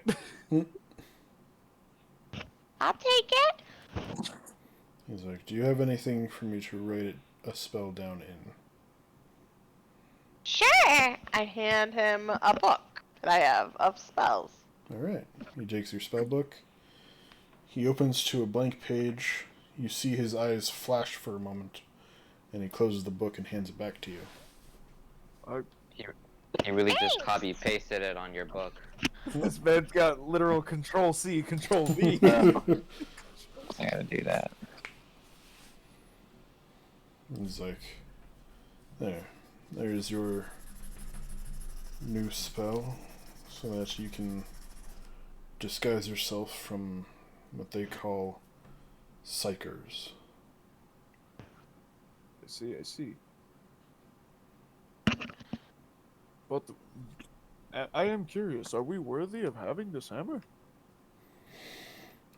I'll take it. He's like, do you have anything for me to write a spell down in? Sure. I hand him a book that I have of spells. Alright. He takes your spell book. He opens to a blank page. You see his eyes flash for a moment, and he closes the book and hands it back to you. He really just Thanks. copy pasted it on your book. This man's got literal Control C, Control V. I gotta do that. He's like, there's your new spell, so that you can disguise yourself from what they call psychers. I see. But I am curious, are we worthy of having this hammer?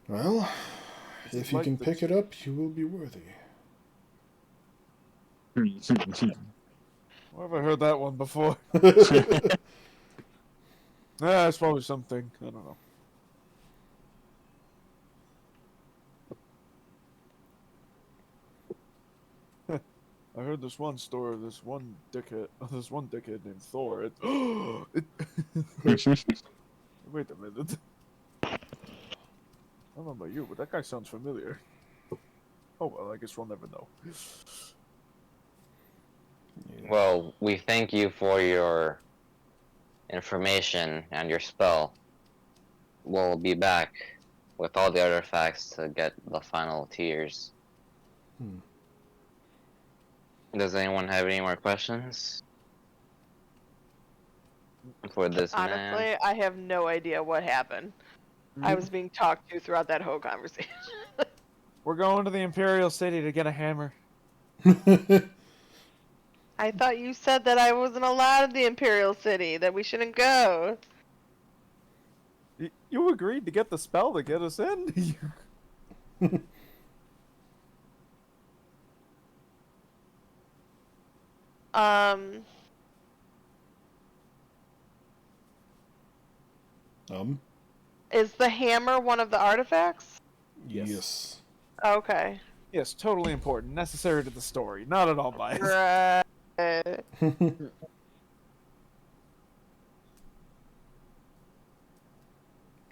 Well, Is it if you like can the- pick it up, you will be worthy. Where have I heard that one before? It's probably something. I don't know. I heard this one story of this one dickhead named Thor. Wait a minute. I don't know about you, but that guy sounds familiar. Oh well, I guess we'll never know. Yeah. Well, we thank you for your information and your spell. We'll be back with all the artifacts to get the final tiers. Hmm. Does anyone have any more questions for this man? Honestly, I have no idea what happened. I was being talked to throughout that whole conversation. We're going to the Imperial City to get a hammer. I thought you said that I wasn't allowed in the Imperial City, that we shouldn't go. You agreed to get the spell to get us in? Um, is the hammer one of the artifacts? Yes. Okay. Yes, totally important. Necessary to the story. Not at all biased. Right.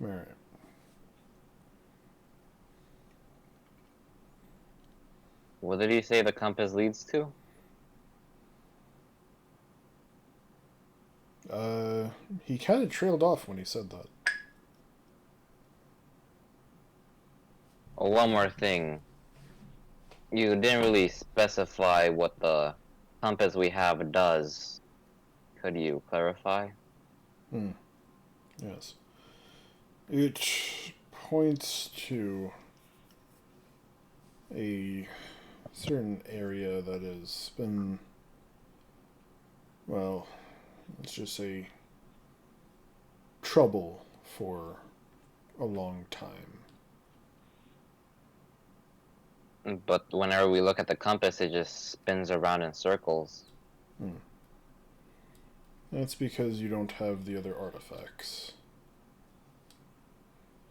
Alright. What did he say the compass leads to? He kind of trailed off when he said that. Oh, one more thing. You didn't really specify what the compass we have does. Could you clarify? Yes. It points to a certain area that has been, well, let's just say, trouble for a long time. But whenever we look at the compass, it just spins around in circles. That's because you don't have the other artifacts.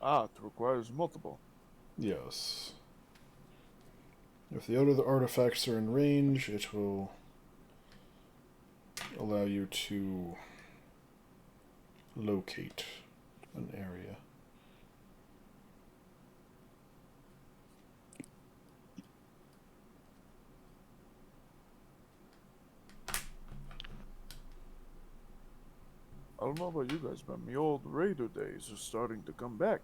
Ah, it requires multiple. Yes. If the other artifacts are in range, it will allow you to locate an area. I don't know about you guys, but my old raider days are starting to come back.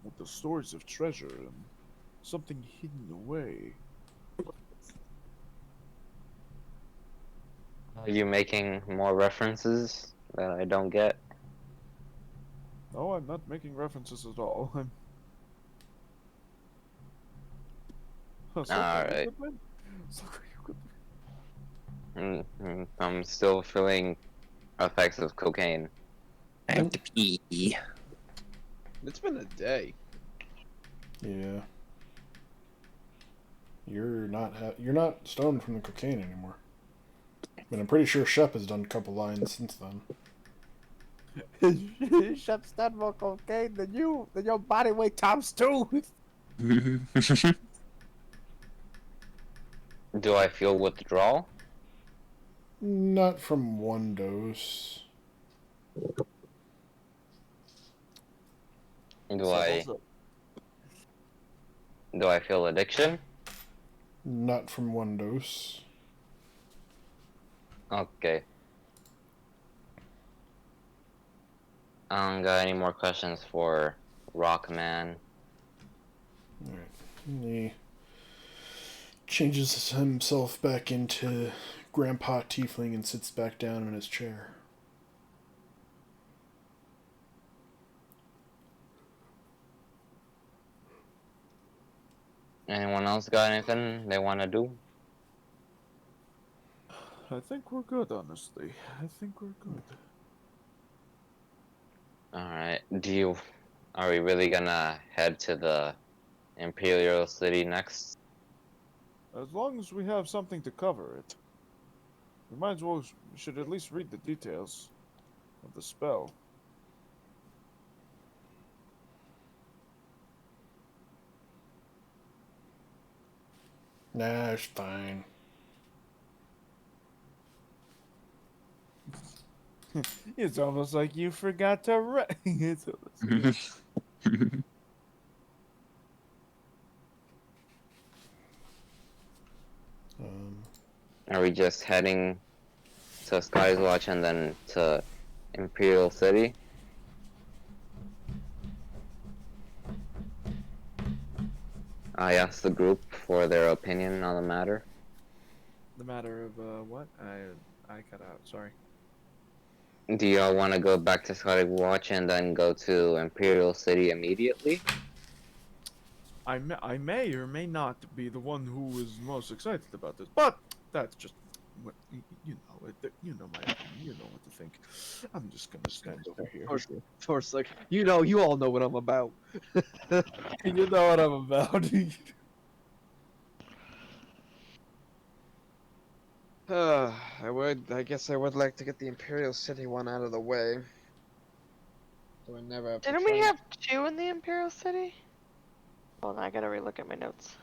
With the stories of treasure and something hidden away. Are you making more references that I don't get? No, I'm not making references at all. I'm... Alright. I'm still feeling effects of cocaine. I have to pee. It's been a day. Yeah. You're not stoned from the cocaine anymore. But I'm pretty sure Shep has done a couple lines since then. Shep's done more cocaine than you, than your body weight times 2. Do I feel withdrawal? Not from one dose. Do I feel addiction? Not from one dose. Okay. I don't got any more questions for Rockman. Alright. He changes himself back into Grandpa Tiefling and sits back down in his chair. Anyone else got anything they want to do? I think we're good, honestly. I think we're good. Alright, are we really gonna head to the Imperial City next? As long as we have something to cover it. We might as well, we should at least read the details of the spell. Nah, it's fine. It's almost like you forgot to write. It's almost Are we just heading to Sky's Watch and then to Imperial City? I asked the group for their opinion on the matter. The matter of what? I cut out. Sorry. Do y'all want to go back to Sky's Watch and then go to Imperial City immediately? I may or may not be the one who is most excited about this, but that's just what you know. You know my opinion. You know what to think. I'm just gonna stand over here. Thor's like, you all know what I'm about. You know what I'm about. I guess I would like to get the Imperial City one out of the way. So I never have to Didn't try we and- have 2 in the Imperial City? Hold on, I gotta relook at my notes.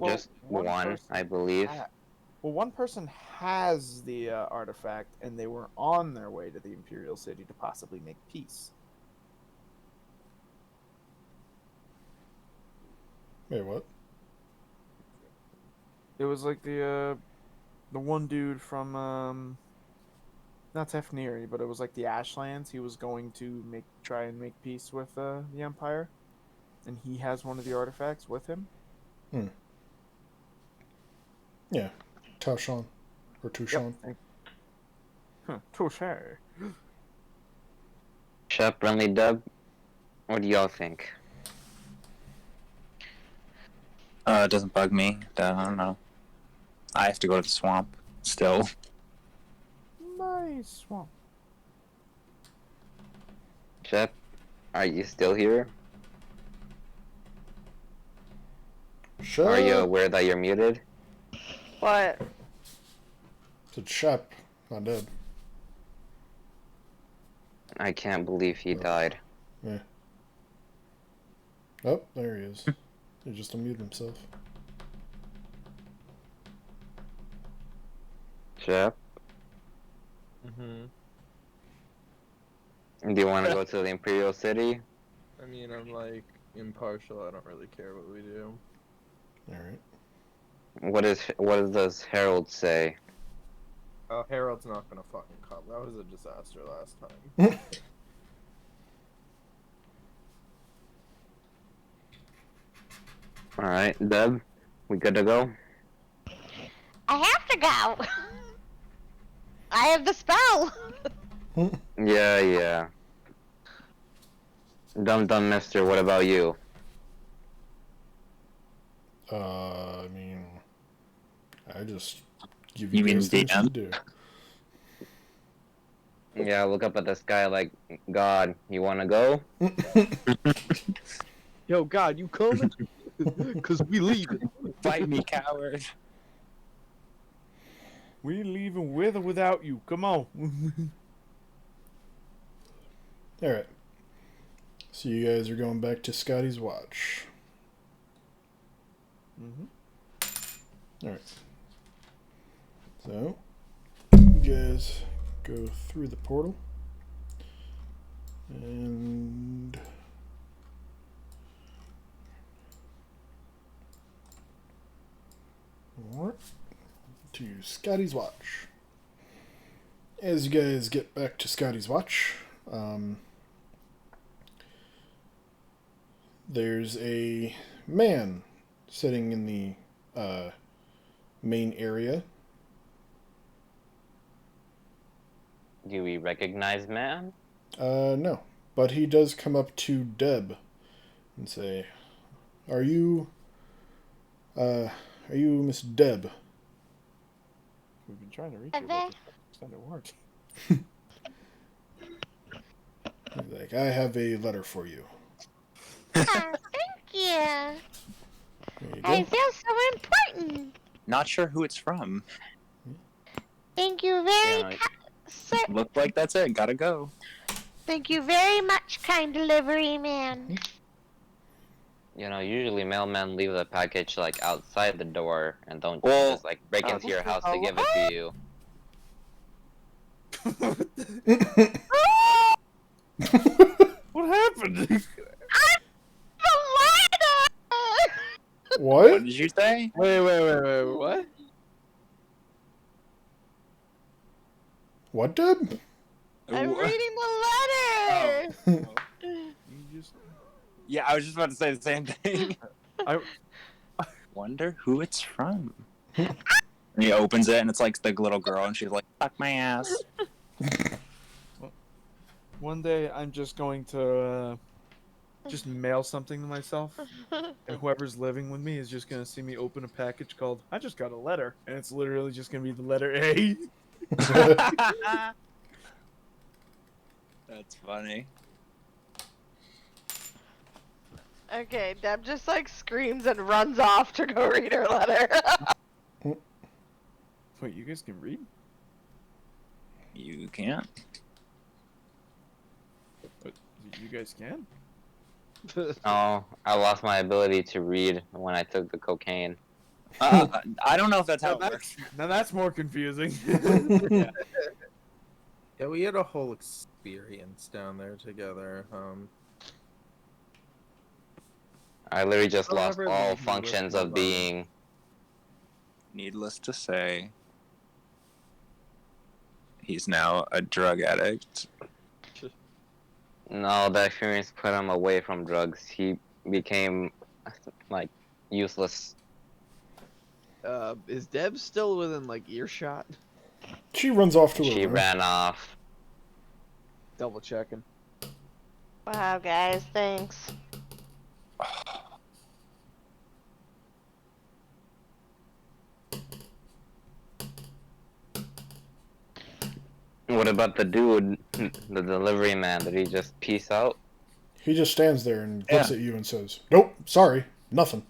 Just one, I believe. Well, one person has the artifact, and they were on their way to the Imperial City to possibly make peace. Wait, what? It was like the one dude from not Tefniri, but it was like the Ashlands. He was going to try and make peace with the Empire, and he has one of the artifacts with him. Yeah. Taushan. Or Tushan. Touche. Shep, Brenly, Dub, what do y'all think? It doesn't bug me. I don't know. I have to go to the swamp still. Nice swamp. Shep, are you still here? Shep! Are you aware that you're muted? What? It's Shep, not dead. I can't believe he died. Yeah. Oh, there he is. He just unmuted himself. Shep, Mm-hmm. do you want to go to the Imperial City? I mean, I'm like impartial. I don't really care what we do. Alright. What does Harold say? Oh, Harold's not gonna fucking come. That was a disaster last time. Alright, Deb, we good to go? I have to go. I have the spell. Yeah. Dumb mister, what about you? I mean, I just give You you mean guys things to DM? do. Yeah, look up at the sky like, God, you wanna go? Yo, God, you coming? Cause we leaving. Fight me, coward. We leaving with or without you. Come on. Alright. So you guys are going back to Scotty's watch. Alright. So, you guys go through the portal. And... Alright. To Scotty's watch. As you guys get back to Scotty's watch, there's a man sitting in the main area. Do we recognize man? No. But he does come up to Deb and say, Are you Miss Deb? We've been trying to reach you, but it's not work. He's like, I have a letter for you. Thank you. There you I go. feel so important. Not sure who it's from. Thank you very Yeah. sir. Looked like that's it. Gotta go. Thank you very much, kind delivery man. You know, usually mailmen leave the package like outside the door and don't Well, just like break into your house to give it to you. What happened? What What? did you say? Wait, what? What, Deb? I'm Wha- reading the letter. You just Yeah, I was just about to say the same thing. I Wonder who it's from. And he opens it, and it's like the little girl, and she's like, "Fuck my ass." one day I'm just going to just mail something to myself, and whoever's living with me is just gonna see me open a package called "I just got a letter," and it's literally just gonna be the letter A. That's funny. Okay, Deb just like screams and runs off to go read her letter. Wait, you guys can read? You can't. But you guys can? Oh, I lost my ability to read when I took the cocaine. I don't know if that's how Now it works. that's more confusing. Yeah, we had a whole experience down there together. I literally just I'll lost never all leave you functions with of no being. Needless to say, he's now a drug addict. No, that experience put him away from drugs. He became like useless. Is Deb still within like earshot? She runs off to her She room. ran off. Double checking. Wow, guys, thanks. What about the dude, the delivery man? Did he just peace out? He just stands there and looks at you and says, Nope, sorry, nothing.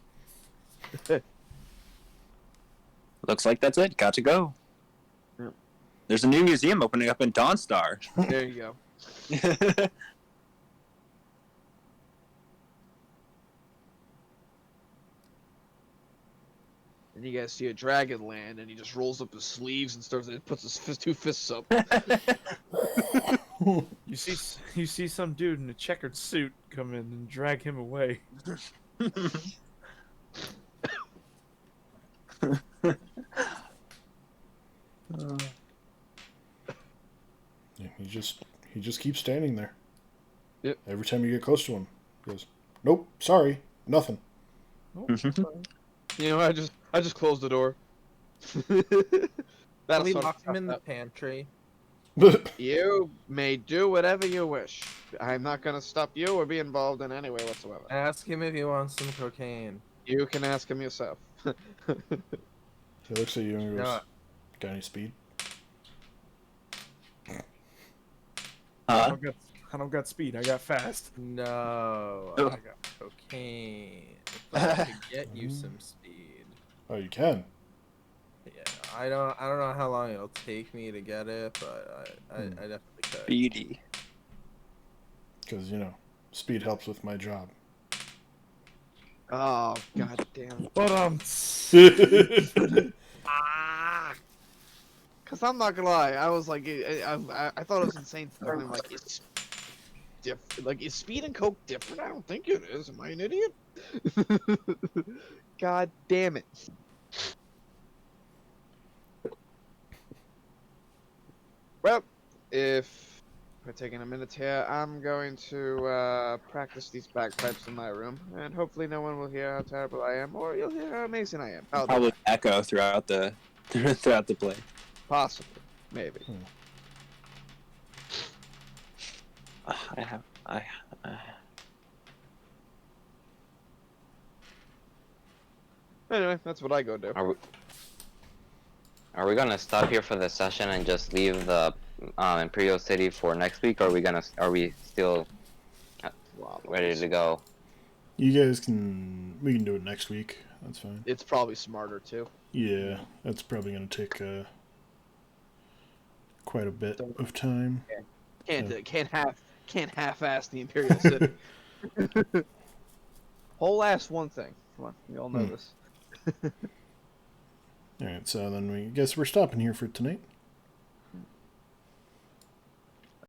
Looks like that's it. Got to go. Yep. There's a new museum opening up in Dawnstar. There you go. And you guys see a dragon land, and he just rolls up his sleeves and puts his two fists up. You see some dude in a checkered suit come in and drag him away. Yeah, he just keeps standing there. Yep. Every time you get close to him, he goes, Nope, sorry, nothing. You know, I just closed the door. Can That'll we sort lock him of in the pantry? You may do whatever you wish. I'm not gonna stop you or be involved in any way whatsoever. Ask him if he wants some cocaine. You can ask him yourself. He looks at you and goes, No. Got any speed? I don't got speed. I got fast. No, Oh. I got cocaine. If I could get you some speed. Oh, you can. Yeah, I don't know how long it'll take me to get it, but I definitely could. Speedy. Because, speed helps with my job. Oh, god damn. But Cause I'm not gonna lie, I was like, I thought it was insane. I'm like, it's like, is speed and coke different? I don't think it is. Am I an idiot? God damn it. Well, if we're taking a minute here. I'm going to practice these bagpipes in my room, and hopefully no one will hear how terrible I am, or you'll hear how amazing I am. How Probably echo throughout the throughout the play. possibly, maybe. Anyway, that's what I go do. Are we gonna stop here for the session and just leave the Imperial City for next week, or are we still ready to go? You guys we can do it next week. That's fine. It's probably smarter too. Yeah, that's probably going to take quite a bit of time. Can't half-ass the Imperial City. Whole ass one thing. Come on, we all know this. Alright, so then we guess we're stopping here for tonight.